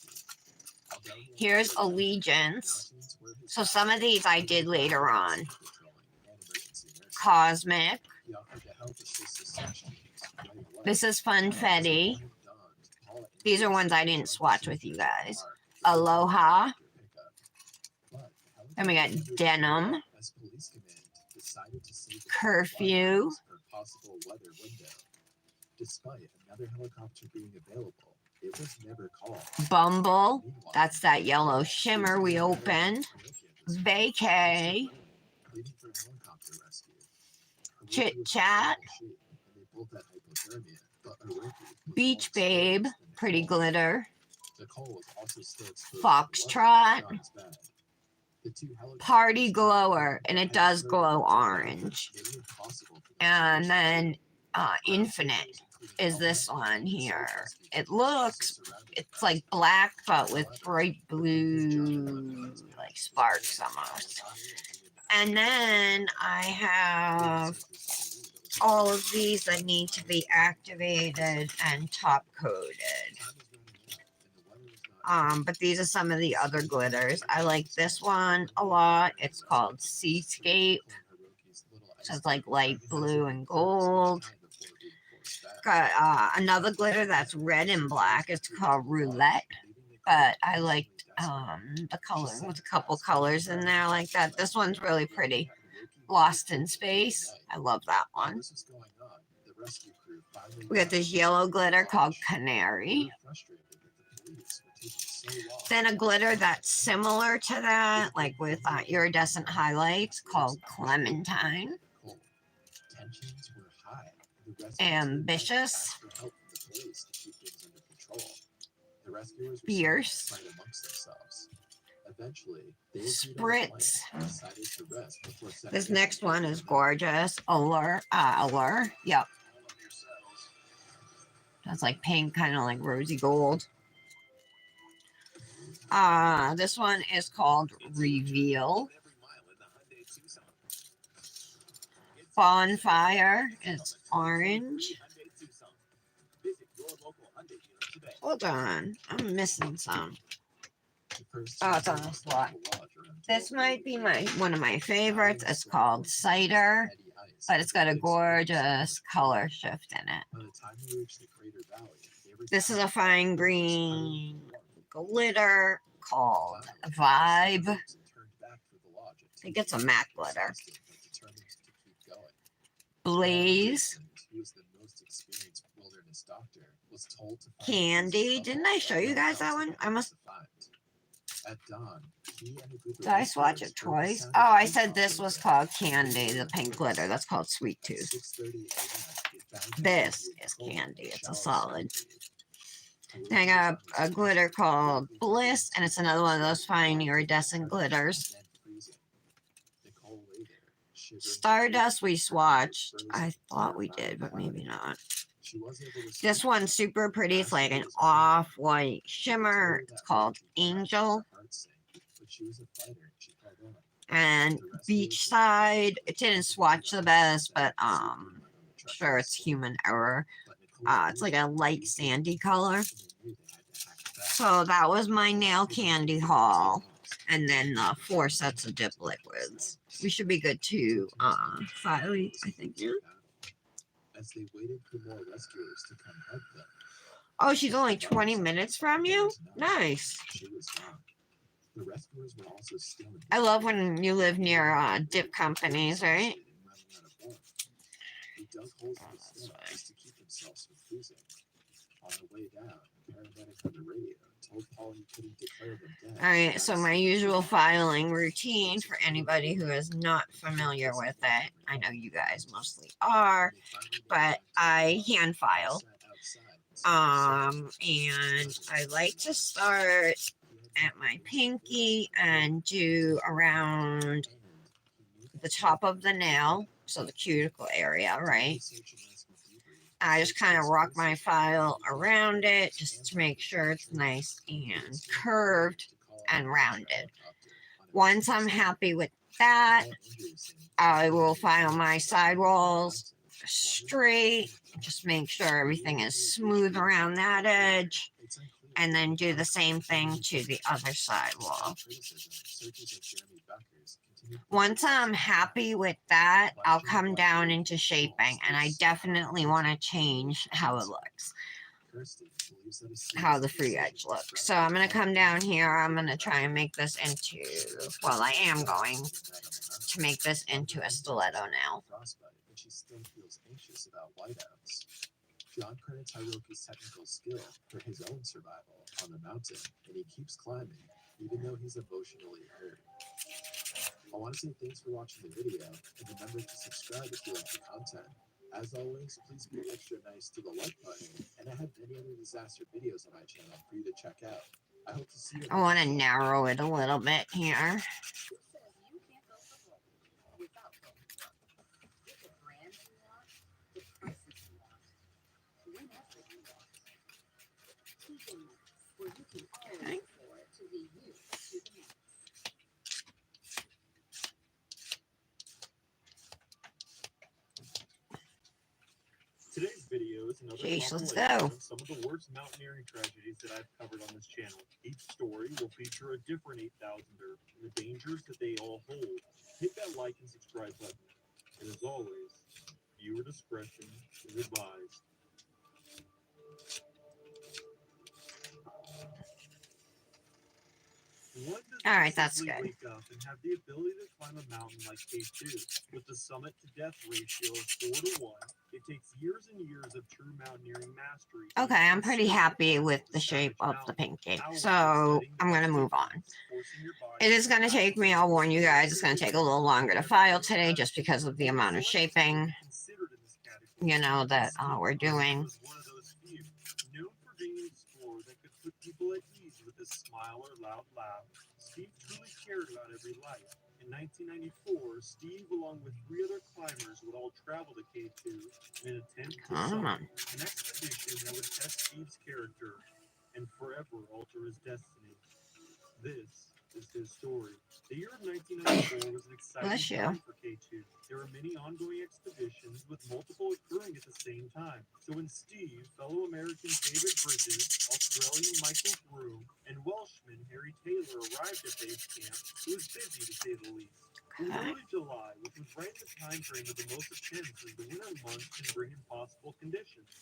Although he had Here's already Allegiance. announcements were his So some of these I did later on. patrolling and emergency nursing. Cosmic. He offered to help assist the search teams right away. This is Funfetti. These are ones I didn't swatch with you guys. Aloha. Then we got Denim. Curfew. Despite another helicopter being available, it was never called. Bumble. Meanwhile, That's that yellow shimmer we opened. Vacay. pleading for helicopter rescue. Chit Hiroki was Chat. in shape, and they both had hypothermia, but Hiroki was Beach more Babe. exposed than Pretty Nicole. glitter. Nicole was also still exposed to the Foxtrot. weather, not as bad. The two helicopters Party were glower. And it does headed glow towards the orange. making it impossible for the And search then team. Infinite is this one here. It looks, it's like However, black, but with bright blue, like sparks almost. And then I have all of these that need to be activated and top coated. But these are some of the other glitters. I like this one a lot. It's called Seascape. So it's like light blue and gold. Got another glitter that's red and black. It's called Roulette. But I liked the color with a couple colors in there like that. This one's really pretty. Lost in Space. I love that one. This was going on. The rescue crew Finally We got this yellow glitter called Canary. frustrated that the police were taking so long. Then a glitter that's similar to that, like with iridescent highlights, called Clementine. Cold. Tensions were high. The rescuers Ambitious. asked for help from the police to keep things under control. The rescuers were Fierce. starting to fight amongst themselves. Eventually, they agreed on a Spritz. plan and decided to rest before setting This out. next one is gorgeous. Allure. Yep. That's like pink, kind of like rosy gold. This one is called Reveal. Bonfire is orange. Hold on, I'm missing some. Oh, it's on this lot. This might be one of my favorites. It's called Cider, but it's got a gorgeous color shift in it. By the time they reached the Crater Valley, they were This is a fine green glitter called Vibe. I think it's a matte glitter. Blaze. Candy. Didn't I show you guys that one? I must. At dawn, he and a group of Did I swatch it twice? Oh, I said this was called Candy, the pink glitter. That's called Sweet Tooth. This is Candy. It's a solid. Then I got a glitter called Bliss, and it's another one of those fine iridescent glitters. Stardust we swatched. I thought we did, but maybe not. This one's super pretty. It's like an off-white shimmer. It's called Angel. And Beachside. It didn't swatch the best, but sure, it's human error. It's like a light sandy color. So that was my nail candy haul. And then 4 sets of dip liquids. We should be good to file, I think. Yeah. As they waited for more rescuers to come help them. Oh, she's only 20 minutes from you? Nice. She was gone. The rescuers were also still in I love when you live near dip companies, right? They dug holes in the snow just to keep themselves from freezing. On the way down, a paramedic on the radio told Paul he couldn't declare them dead. Alright, so my usual filing routine for anybody who is not familiar with it. I know you guys mostly are, but I hand file. And I like to start at my pinky and do around the top of the nail, so the cuticle area, right? I just kind of rock my file around it just to make sure it's nice and curved and rounded. Once I'm happy with that, I will file my sidewalls straight, just make sure everything is smooth around that edge, and then do the same thing to the other sidewall. Once I'm happy with that, I'll come down into shaping, and I definitely want to change how it looks, how the free edge looks. So I'm going to come down here. I'm going to try and make this into, well, I am going to make this into a stiletto nail. John credits Hiroki's technical skill for his own survival on the mountain, and he keeps climbing, even though he's emotionally hurt. I want to say thanks for watching the video, and remember to subscribe if you like the content. As always, please be extra nice to the like button, and I have many other disaster videos on my channel for you to check out. I hope to see you. I want to narrow it a little bit here. Okay. Today's video is another Jeez, let's compilation go. of some of the worst mountaineering tragedies that I've covered on this channel. Each story will feature a different 8,000er and the dangers that they all hold. Hit that like and subscribe button. And as always, viewer discretion is advised. All right, that's good. Wake up and have the ability to climb a mountain like K2 with the summit to death ratio of 4 to 1. It takes years and years of true mountaineering mastery. Okay, I'm pretty happy with the shape of the pancake. So I'm going to move on. It is going to take me, I'll warn you guys, it's going to take a little longer to file today just because of the amount of shaping, you know, that we're doing. Was one of those few, known for being an explorer that could put people at ease with his smile or loud laugh. Steve truly cared about every life. In 1994, Steve, along with 3 other climbers, would all travel to K2 in an attempt to summit an expedition that would test Steve's character and forever alter his destiny. This is his story. The year of 1994 was an exciting time for K2. There were many ongoing expeditions, with multiple occurring at the same time. So when Steve, fellow American David Bridges, Australian Michael Groom, and Welshman Harry Taylor arrived at base camp, it was busy to say the least. It was early July, which was right in the time frame of the most intense as the winter months can bring impossible conditions.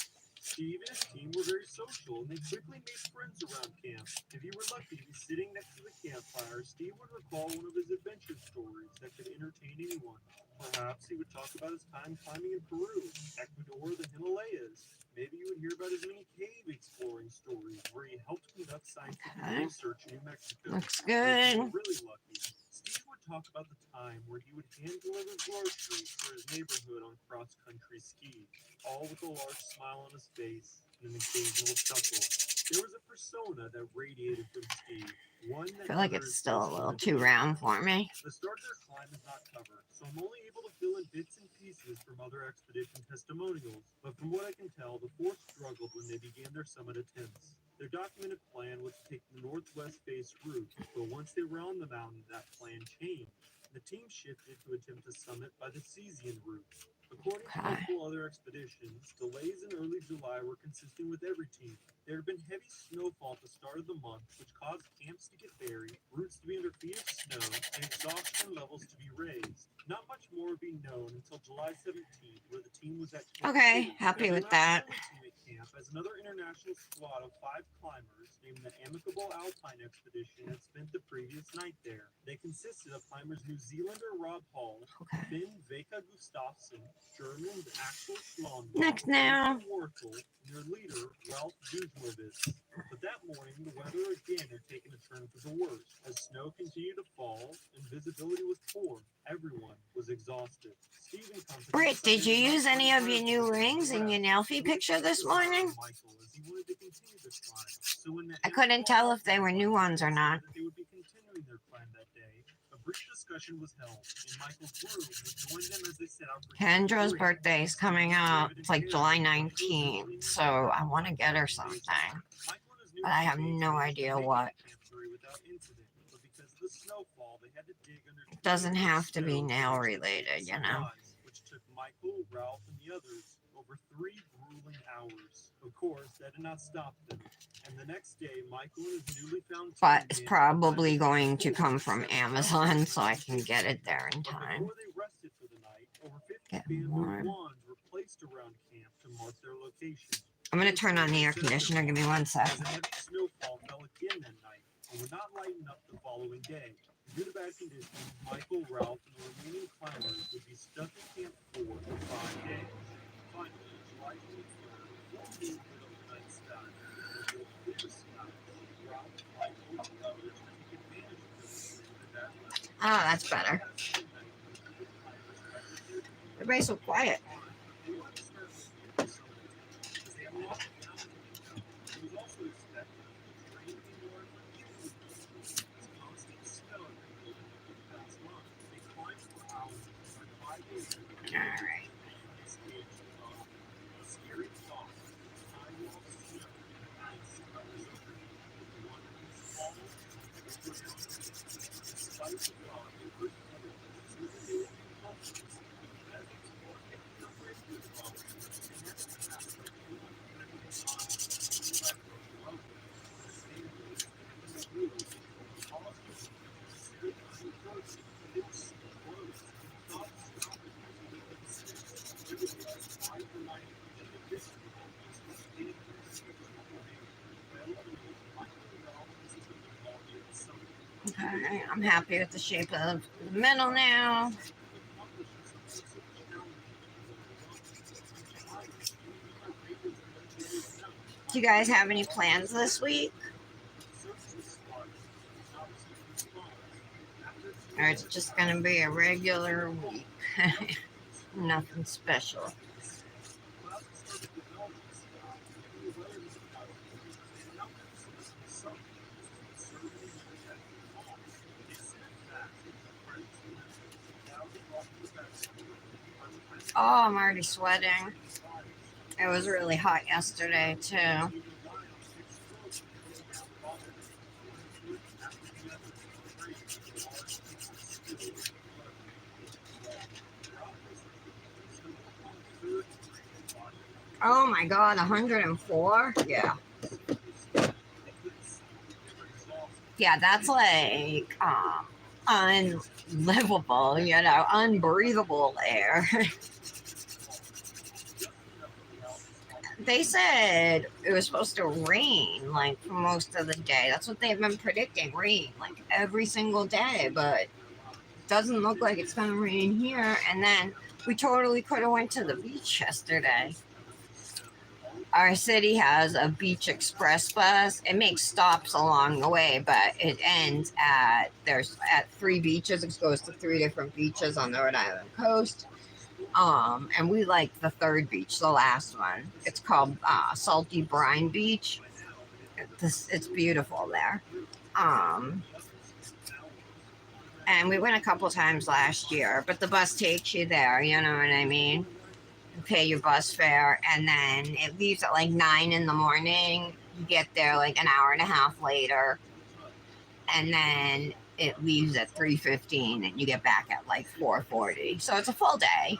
Steve and his team were very social, and they quickly made friends around camp. If you were lucky to be sitting next to the campfire, Steve would recall one of his adventure stories that could entertain anyone. Perhaps he would talk about his time climbing in Peru, Ecuador, the Himalayas. Maybe you would hear about his many cave exploring stories where he helped conduct scientific research in New Mexico. Looks good. If you were really lucky, Steve would talk about the time where he would hand deliver groceries for his neighborhood on cross-country skis, all with a large smile on his face and an occasional chuckle. There was a persona that radiated from Steve, one that I feel like it's still a little too round for me. The start of their climb is not covered, so I'm only able to fill in bits and pieces from other expedition testimonials. But from what I can tell, the 4 struggled when they began their summit attempts. Their documented plan was to take the northwest face route, but once they were on the mountain, that plan changed. The team shifted to attempt the summit by the Cesian route. According to multiple other expeditions, delays in early July were consistent with every team. There had been heavy snowfall at the start of the month, which caused camps to get buried, routes to be under feet of snow, and exhaustion levels to be raised. Not much more would be known until July 17th, where the team was at Camp Okay, 2. happy with that. Team at camp, as another international squad of 5 climbers named the Amicable Alpine Expedition had spent the previous night there. They consisted of climbers New Zealander Rob Hall, Finn Veka Gustafsson, German Axel Schlonberg, Next now. Warthel, and their leader Ralph Dujmovitz. But that morning, the weather again had taken a turn for the worse. As snow continued to fall and visibility was poor, everyone was exhausted. Britt, did you use any of your new rings in your Nelfie picture this morning? I couldn't tell if they were new ones or not. Discussion was held, and Michael Groom would join them as they set out for Kendra's birthday is coming up. It's like July 19th, so I want to get her something, but I have no idea what. It doesn't have to be nail related, you know. Which took Michael, Ralph, and the others over 3 grueling hours. Of course, that did not stop them. And the next day, Michael and his newly found team But it's probably going to come from Amazon, so I can get it there in time. Before they rested for the night, over 50 Get bamboo warm. wands were placed around camp to mark their location. I'm going to turn on the air conditioner. Give me 1 sec. As a heavy snowfall fell again that night and would not lighten up the following day. Due to bad conditions, Michael, Ralph, and the remaining climbers would be stuck at Camp 4 for 5 days. Finally, July 23rd, 4 days of the night sky, and the clear sky, Ralph, Michael, and the others would take advantage of this with that weather. Oh, that's better. Everybody's so quiet. Alright. Okay, I'm happy with the shape of the middle now. Do you guys have any plans this week? Or it's just going to be a regular week? Nothing special. Oh, I'm already sweating. It was really hot yesterday, too. Oh my God, 104? Yeah. Yeah, that's like unlivable, you know, unbreathable air. They said it was supposed to rain like for most of the day. That's what they've been predicting, rain like every single day, but it doesn't look like it's gonna rain here. And then we totally could have went to the beach yesterday. Our city has a beach express bus. It makes stops along the way, but it ends at at 3 beaches. It goes to 3 different beaches on the Rhode Island coast. And we like the 3rd beach, the last one. It's called Salty Brine Beach. It's beautiful there. And we went a couple times last year, but the bus takes you there. You know what I mean? You pay your bus fare, and then it leaves at like 9 in the morning. You get there like an hour and a half later, and then it leaves at 3:15, and you get back at like 4:40. So it's a full day.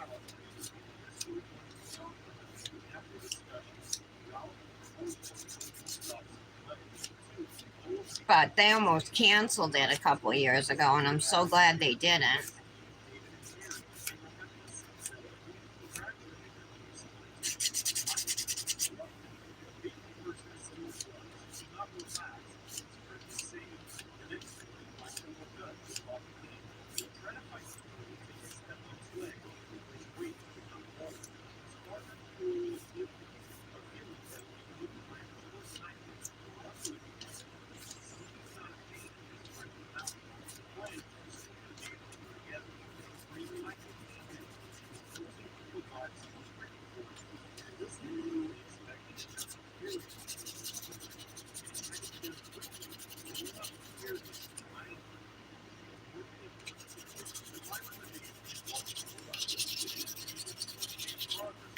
But they almost canceled it a couple of years ago, and I'm so glad they didn't.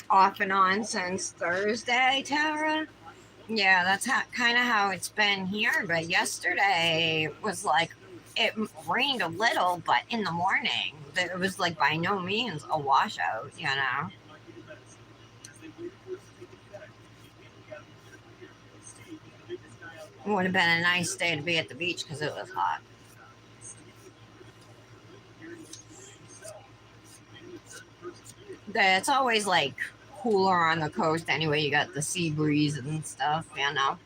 Off and on since Thursday, Tara. Yeah, that's kind of how it's been here. But yesterday was like, it rained a little, but in the morning, it was like by no means a washout, you know. It would have been a nice day to be at the beach because it was hot. It's always like cooler on the coast anyway. You got the sea breeze and stuff, you know.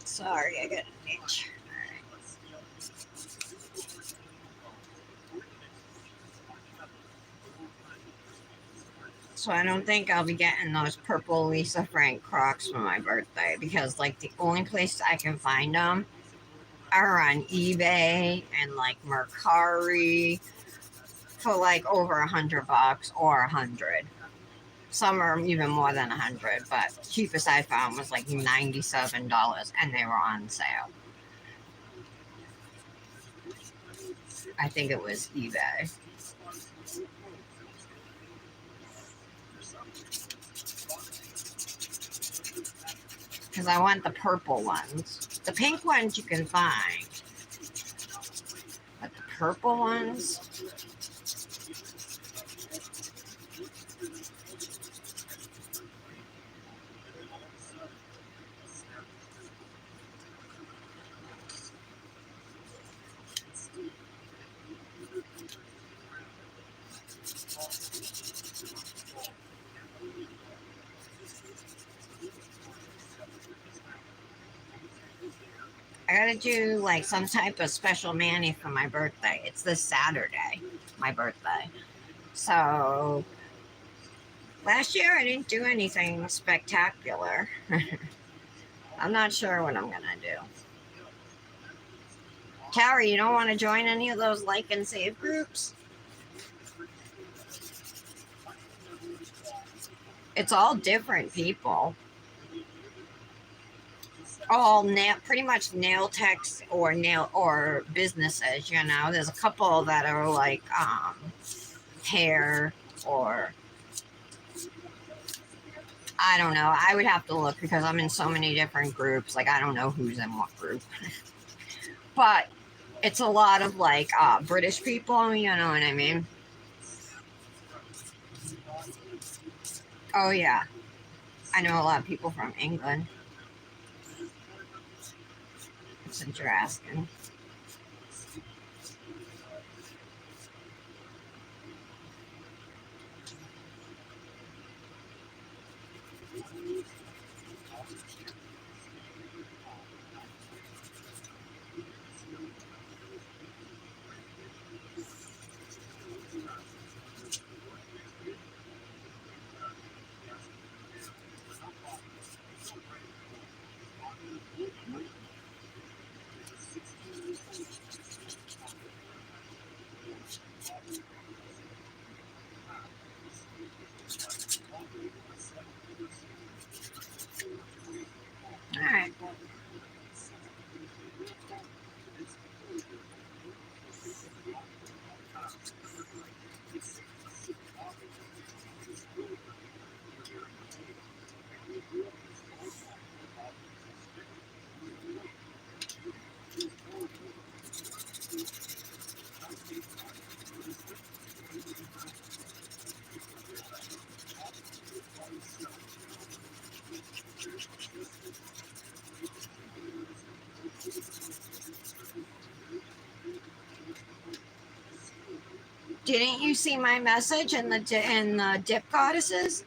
Sorry, I got an itch. So I don't think I'll be getting those purple Lisa Frank Crocs for my birthday because like the only place I can find them are on eBay and like Mercari for like over $100 or $100. Some are even more than $100, but cheapest I found was like $97, and they were on sale. I think it was eBay. Because I want the purple ones. The pink ones you can find. But the purple ones... I gotta do like some type of special mani for my birthday. It's this Saturday, my birthday. So last year I didn't do anything spectacular. I'm not sure what I'm gonna do. Carrie, you don't want to join any of those like and save groups? It's all different people. All nail, pretty much nail techs or nail or businesses. You know, there's a couple that are like hair or I don't know. I would have to look because I'm in so many different groups. Like I don't know who's in what group, but it's a lot of like British people. You know what I mean? Oh yeah, I know a lot of people from England. Since you're asking. All right. Didn't you see my message in the dip goddesses?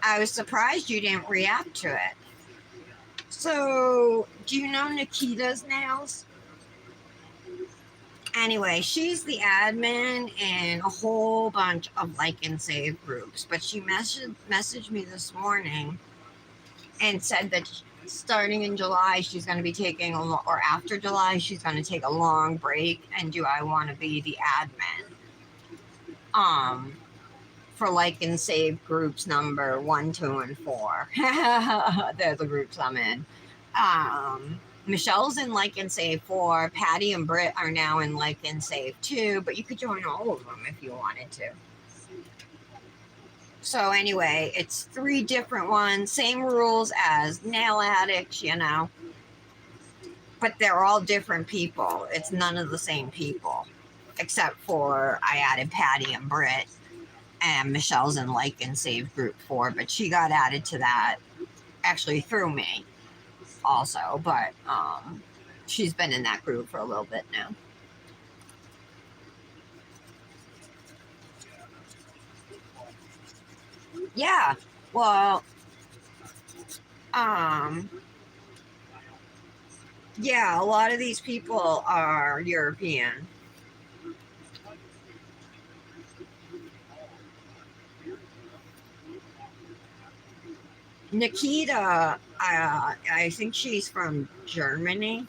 I was surprised you didn't react to it. So, do you know Nikita's nails? Anyway, she's the admin in a whole bunch of like and save groups, but she messaged me this morning and said that starting in July she's going to be taking or after July she's going to take a long break, and do I want to be the admin for like and save groups number 1, 2, and 4. They're the groups I'm in. Michelle's in like and save 4. Patty and Britt are now in like and save 2, but you could join all of them if you wanted to. So anyway, it's 3 different ones, same rules as nail addicts, you know, but they're all different people. It's none of the same people, except for I added Patty and Britt, and Michelle's in like and save group 4, but she got added to that actually through me also, but she's been in that group for a little bit now. Yeah, well, yeah, a lot of these people are European. Nikita, I think she's from Germany.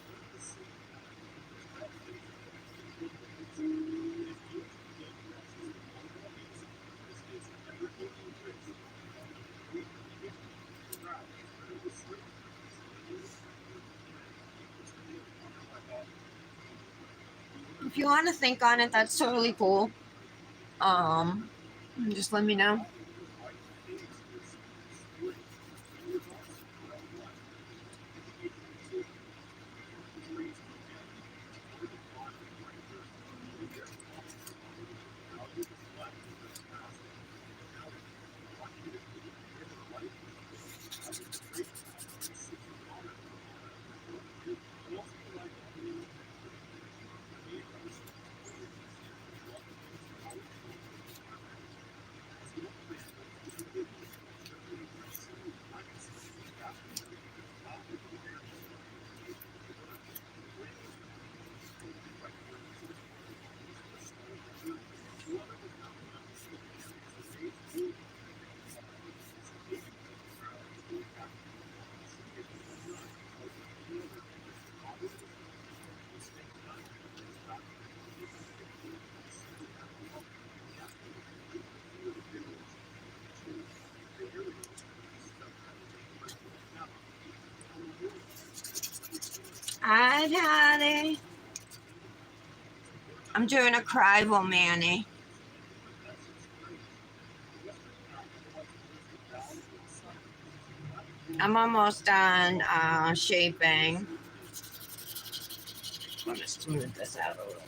If you want to think on it, that's totally cool. Just let me know. Hi, Patty. I'm doing a Krival mani. I'm almost done shaping. I'll just smooth this out a little.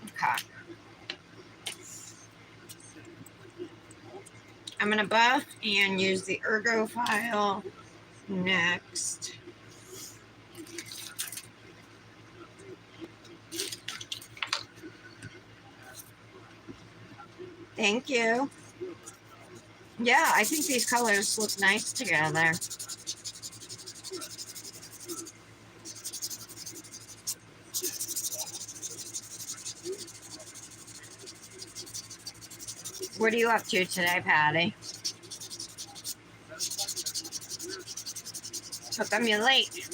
Okay. I'm going to buff and use the Ergo file next. Thank you. Yeah, I think these colors look nice together. What are you up to today, Patty? How come you're late?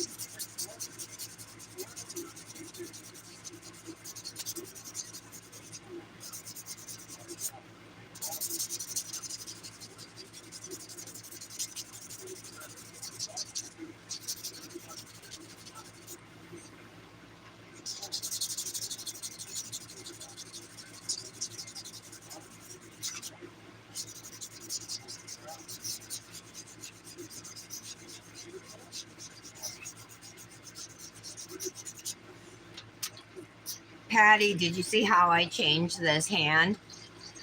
Patty, did you see how I changed this hand?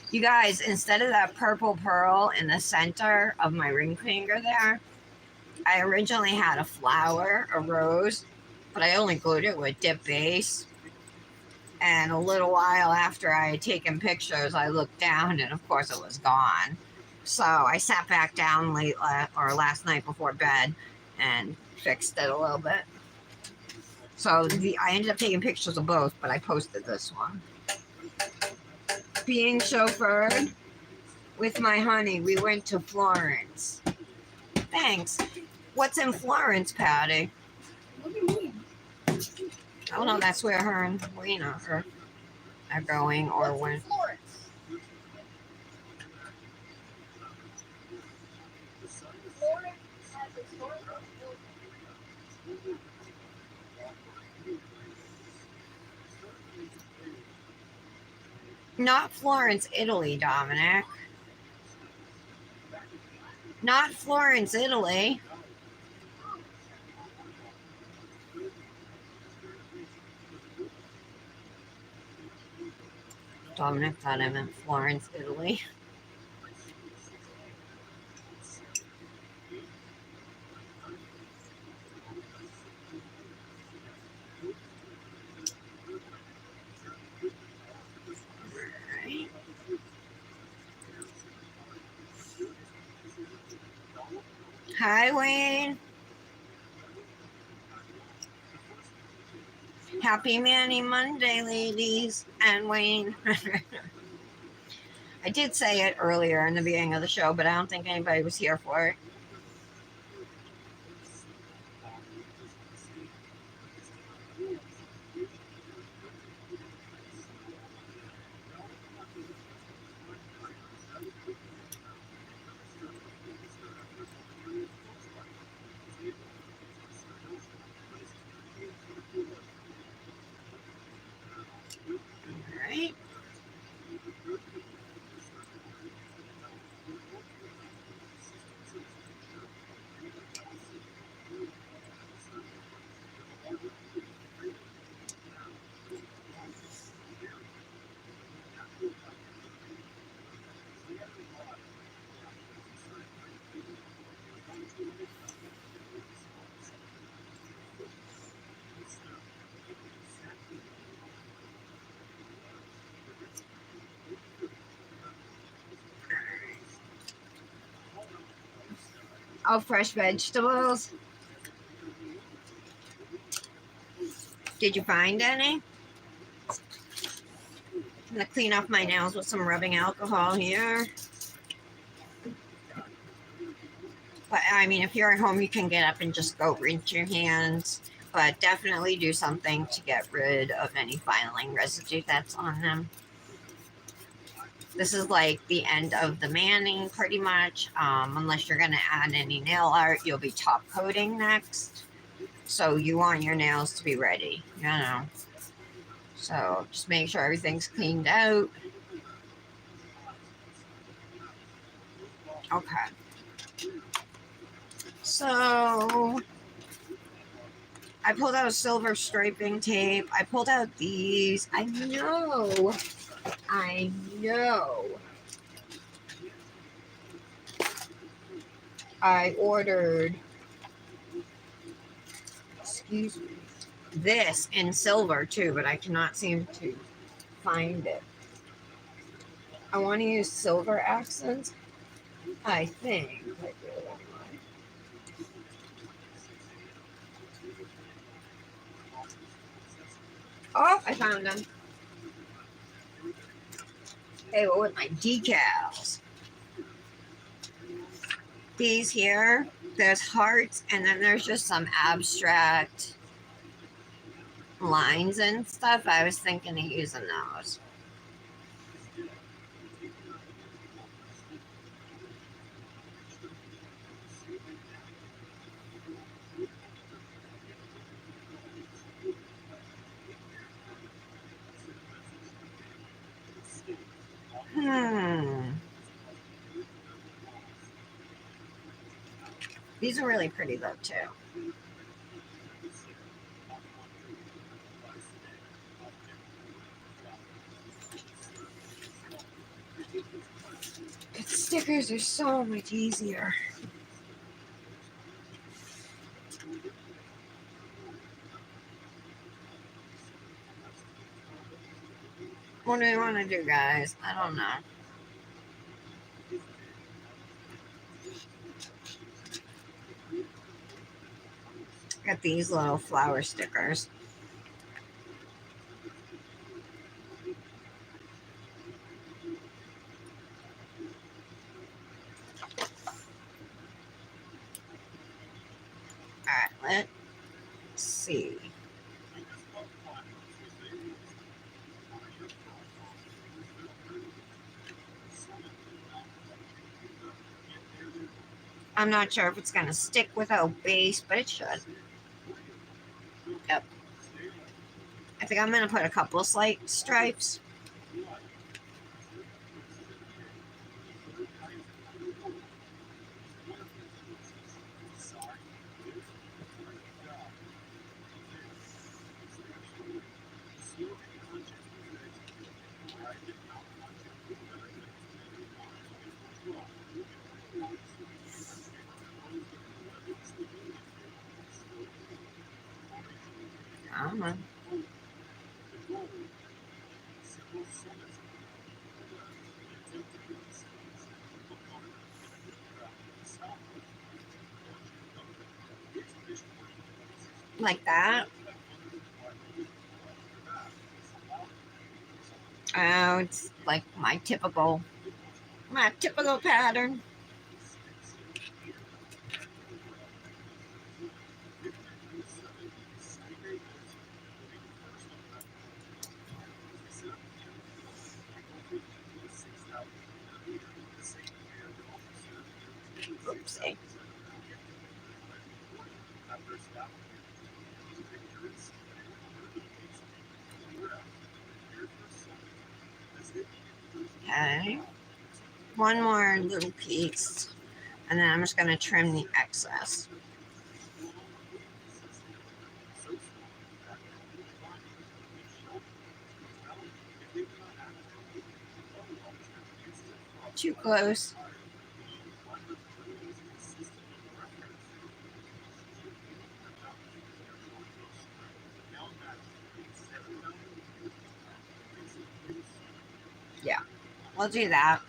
You guys, instead of that purple pearl in the center of my ring finger there, I originally had a flower, a rose, but I only glued it with dip base. And a little while after I had taken pictures, I looked down and of course it was gone. So I sat back down last night before bed and fixed it a little bit. So I ended up taking pictures of both, but I posted this one. Being chauffeured with my honey, we went to Florence. Thanks. What's in Florence, Patty? What do you mean? Oh no, that's where her and Lena are going, or when. Florence. Florence has historical buildings. Not Florence, Italy, Dominic. Not Florence, Italy. Dominic thought I meant Florence, Italy. Right. Hi, Wayne. Happy Manny Monday, ladies and Wayne. I did say it earlier in the beginning of the show, but I don't think anybody was here for it. Right? Oh, fresh vegetables. Did you find any? I'm gonna clean off my nails with some rubbing alcohol here. But I mean, if you're at home, you can get up and just go rinse your hands. But definitely do something to get rid of any filing residue that's on them. This is like the end of the manning pretty much. Unless you're gonna add any nail art, you'll be top coating next. So you want your nails to be ready, you know. So just make sure everything's cleaned out. Okay. So I pulled out silver striping tape. I pulled out these. I know. I ordered, excuse me, this in silver too, but I cannot seem to find it. I want to use silver accents, I think. Oh, I found them. They were with my decals. These here, there's hearts, and then there's just some abstract lines and stuff. I was thinking of using those. These are really pretty though too. Stickers are so much easier. What do we want to do, guys? I don't know. Got these little flower stickers. Alright, let's see. I'm not sure if it's going to stick without base, but it should. Yep. I think I'm going to put a couple of slight stripes. Come on. Like that. Oh, it's like my typical pattern. Oopsie. Okay. One more little piece, and then I'm just going to trim the excess. Too close. Yeah, we'll do that.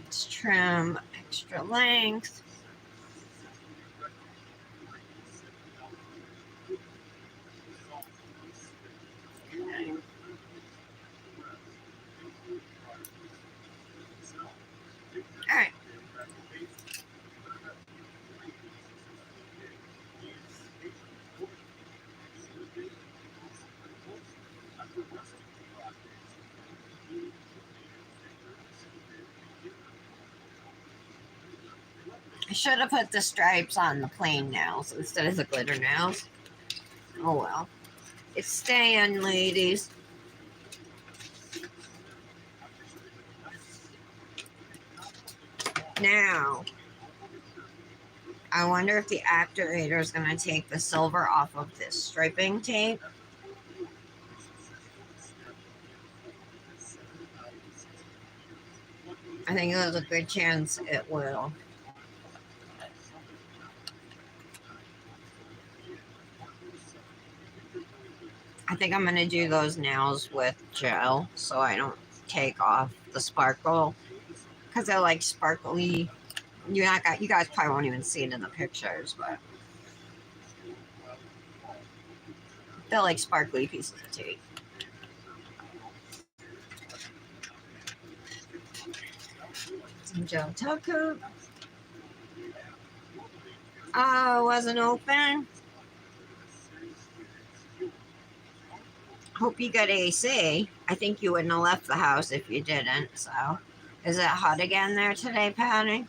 Let's trim extra length. Okay. All right. should have put the stripes on the plain nails instead of the glitter nails. Oh well. It's staying, ladies. Now, I wonder if the activator is going to take the silver off of this striping tape. I think there's a good chance it will. I think I'm going to do those nails with gel so I don't take off the sparkle. Because they're like sparkly. You guys probably won't even see it in the pictures, but they're like sparkly pieces of tape. Some gel top coat. Oh, it wasn't open. Hope you got AC. I think you wouldn't have left the house if you didn't. So, is it hot again there today, Patty?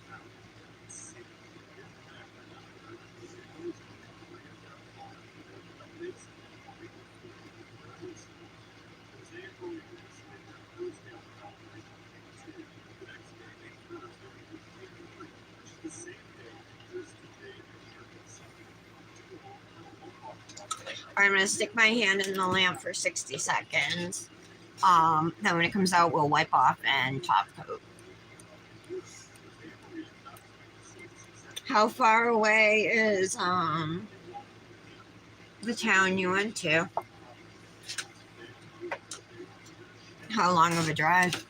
I'm going to stick my hand in the lamp for 60 seconds. Then when it comes out, we'll wipe off and top coat. How far away is the town you went to? How long of a drive?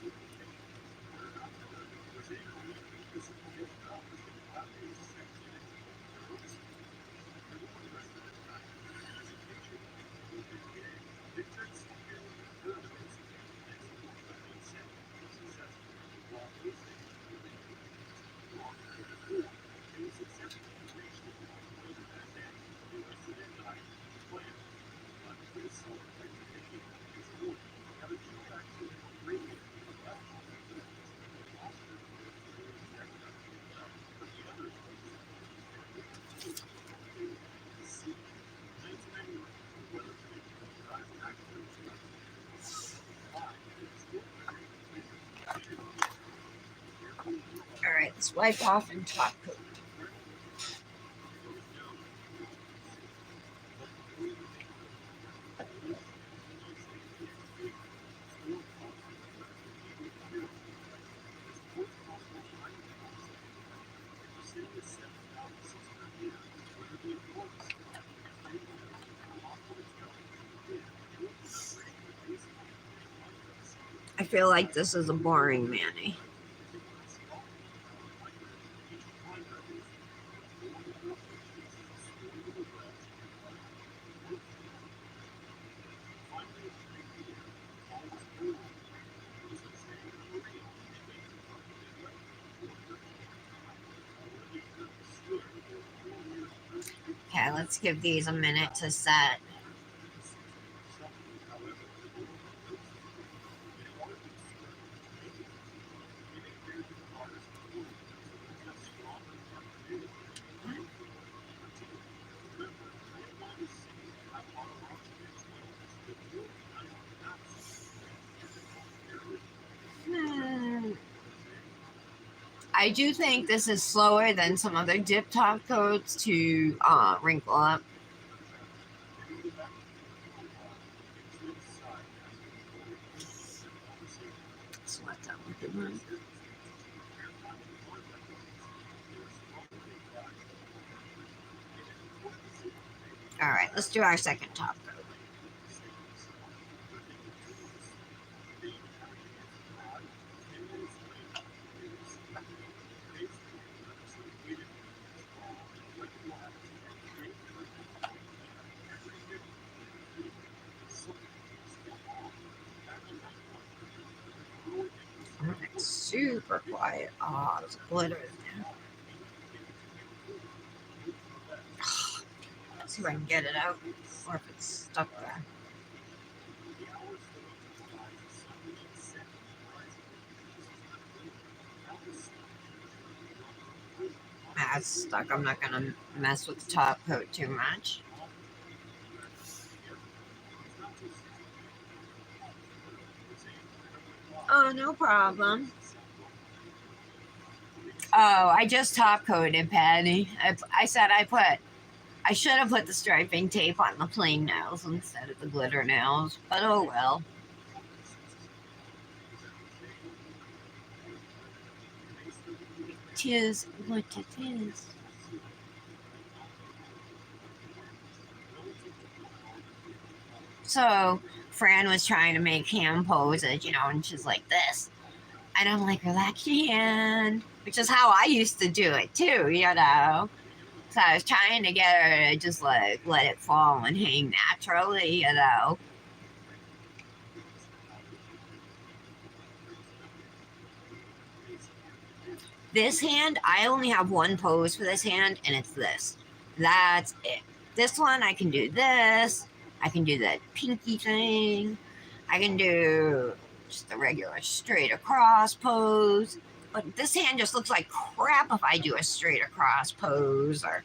All right, let's wipe off and top coat. I feel like this is a boring Manny. Okay, let's give these a minute to set. I do think this is slower than some other dip top coats to wrinkle up. So let that look at mine. All right, let's do our second top coat. It's super quiet. Oh, there's glitter in there. Let's see if I can get it out or if it's stuck there. That's stuck. I'm not gonna mess with the top coat too much. Oh, no problem. Oh, I just top coated, Patty. I said I should have put the striping tape on the plain nails instead of the glitter nails, but oh well. Tis what it is. So Fran was trying to make hand poses, and she's like this. And I'm like, relax your hand, which is how I used to do it too. So I was trying to get her to just like let it fall and hang naturally. This hand, I only have one pose for this hand, and it's this. That's it. This one, I can do this. I can do that pinky thing. I can do just the regular straight across pose. But this hand just looks like crap if I do a straight across pose. Or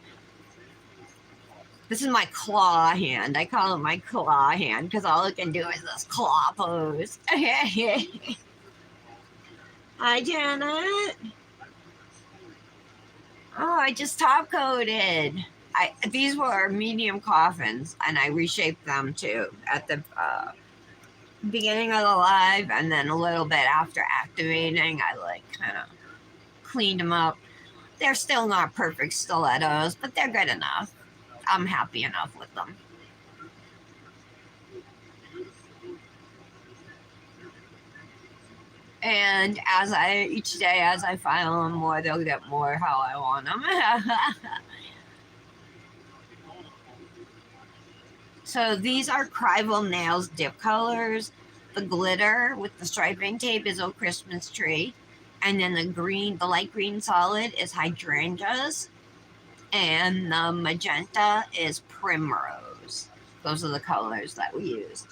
this is my claw hand. I call it my claw hand because all it can do is this claw pose. Hi, Janet. Oh, I just top coated. These were medium coffins, and I reshaped them too at the beginning of the live, and then a little bit after activating, I like kind of cleaned them up. They're still not perfect stilettos, but they're good enough. I'm happy enough with them. And each day as I file them more, they'll get more how I want them. So these are Krival Nails dip colors. The glitter with the striping tape is a Christmas tree. And then the light green solid is Hydrangeas. And the magenta is Primrose. Those are the colors that we used.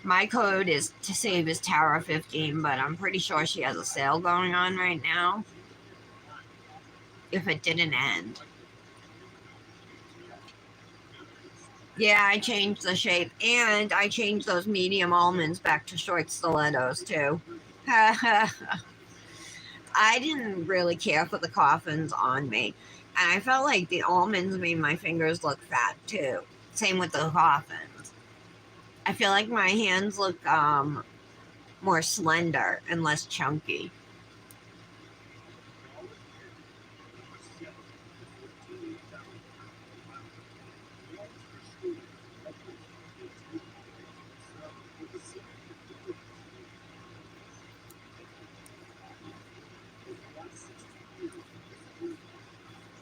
My code is to save is Tara 15, but I'm pretty sure she has a sale going on right now. If it didn't end. Yeah, I changed the shape, and I changed those medium almonds back to short stilettos too. I didn't really care for the coffins on me, and I felt like the almonds made my fingers look fat too. Same with the coffins. I feel like my hands look more slender and less chunky.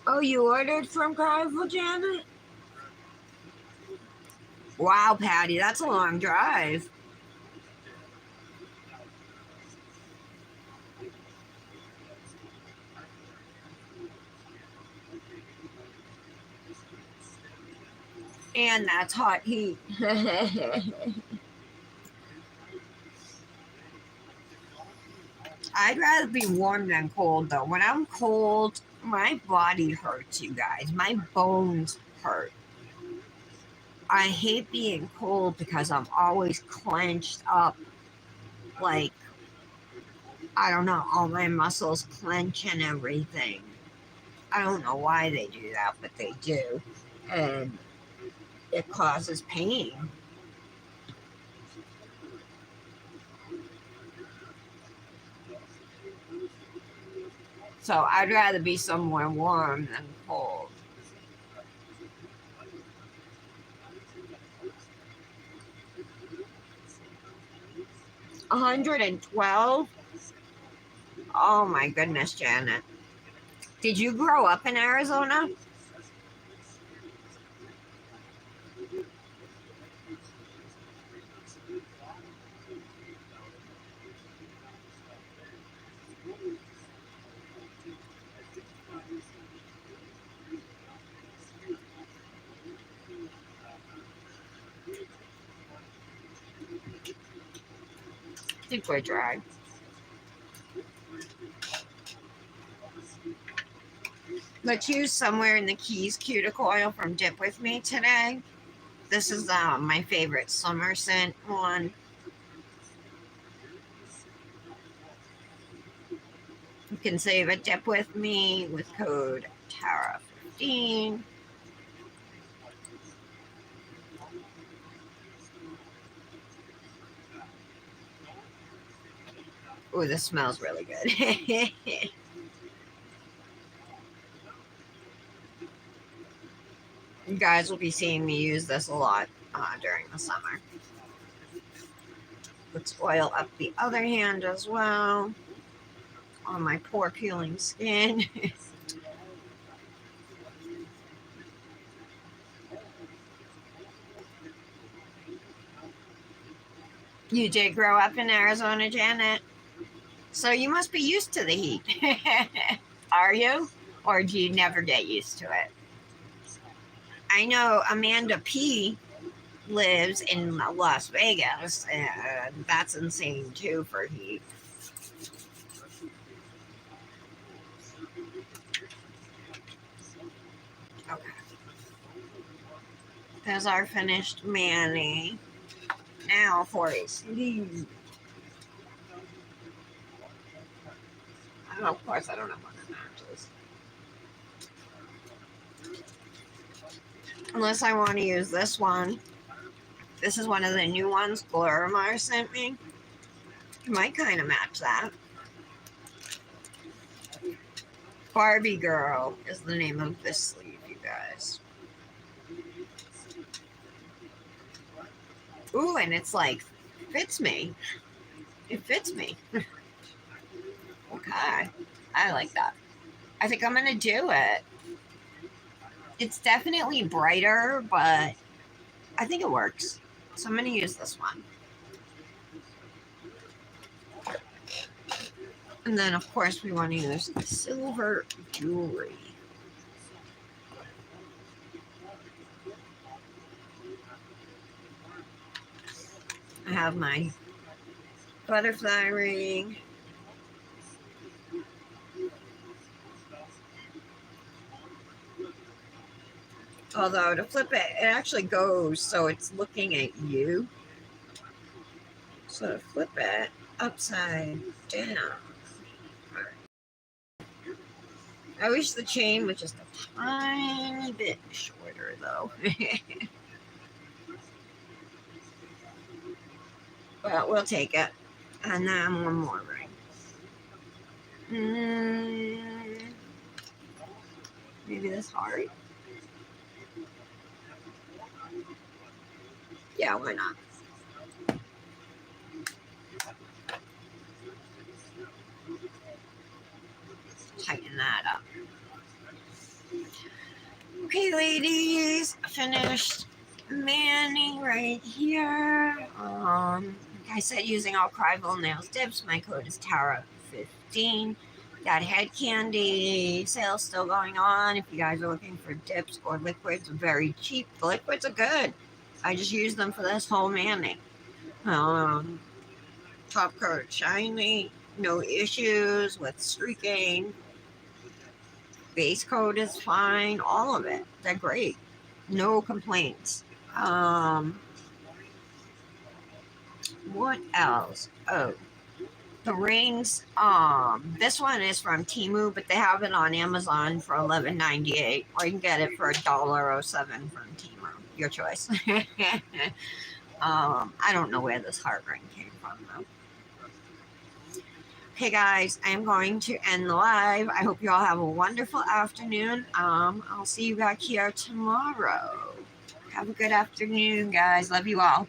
Oh, you ordered from Krival, Janet? Wow, Patty, that's a long drive. And that's hot heat. I'd rather be warm than cold, though. When I'm cold, my body hurts, you guys. My bones hurt. I hate being cold because I'm always clenched up. Like, I don't know, all my muscles clench and everything. I don't know why they do that, but they do. And it causes pain. So I'd rather be somewhere warm than cold. 112? Oh my goodness, Janet. Did you grow up in Arizona? Super dry. Let's use Somewhere in the Keys cuticle oil from Dip With Me today. This is my favorite summer scent one. You can save a Dip With Me with code Tara15. Oh, this smells really good. You guys will be seeing me use this a lot during the summer. Let's oil up the other hand as well on my pore peeling skin. You did grow up in Arizona, Janet, so you must be used to the heat. Are you? Or do you never get used to it? I know Amanda P lives in Las Vegas, and that's insane too for heat. Okay. There's our finished mani. Now for a sleeve. Oh, of course, I don't know what it matches. Unless I want to use this one. This is one of the new ones Glorimar sent me. It might kind of match that. Barbie Girl is the name of this sleeve, you guys. Ooh, and it's like, fits me. It fits me. Okay. I like that. I think I'm going to do it. It's definitely brighter, but I think it works. So I'm going to use this one. And then, of course, we want to use silver jewelry. I have my butterfly ring. Although to flip it, it actually goes so it's looking at you. So to flip it upside down. I wish the chain was just a tiny bit shorter though. But we'll take it. And then one more ring. Maybe this heart. Yeah, why not? Tighten that up. Okay, ladies, finished mani right here. Like I said, using all Krival nails dips. My code is Tara15. Got head candy sale still going on. If you guys are looking for dips or liquids, very cheap. The liquids are good. I just use them for this whole mani. Top coat shiny, no issues with streaking. Base coat is fine, all of it. They're great. No complaints. What else? Oh, the rings. This one is from Temu, but they have it on Amazon for $11.98, or you can get it for $1.07 from Temu. Your choice. I don't know where this heart ring came from though. Okay, guys, I'm going to end the live. I hope you all have a wonderful afternoon. I'll see you back here tomorrow. Have a good afternoon, guys. Love you all.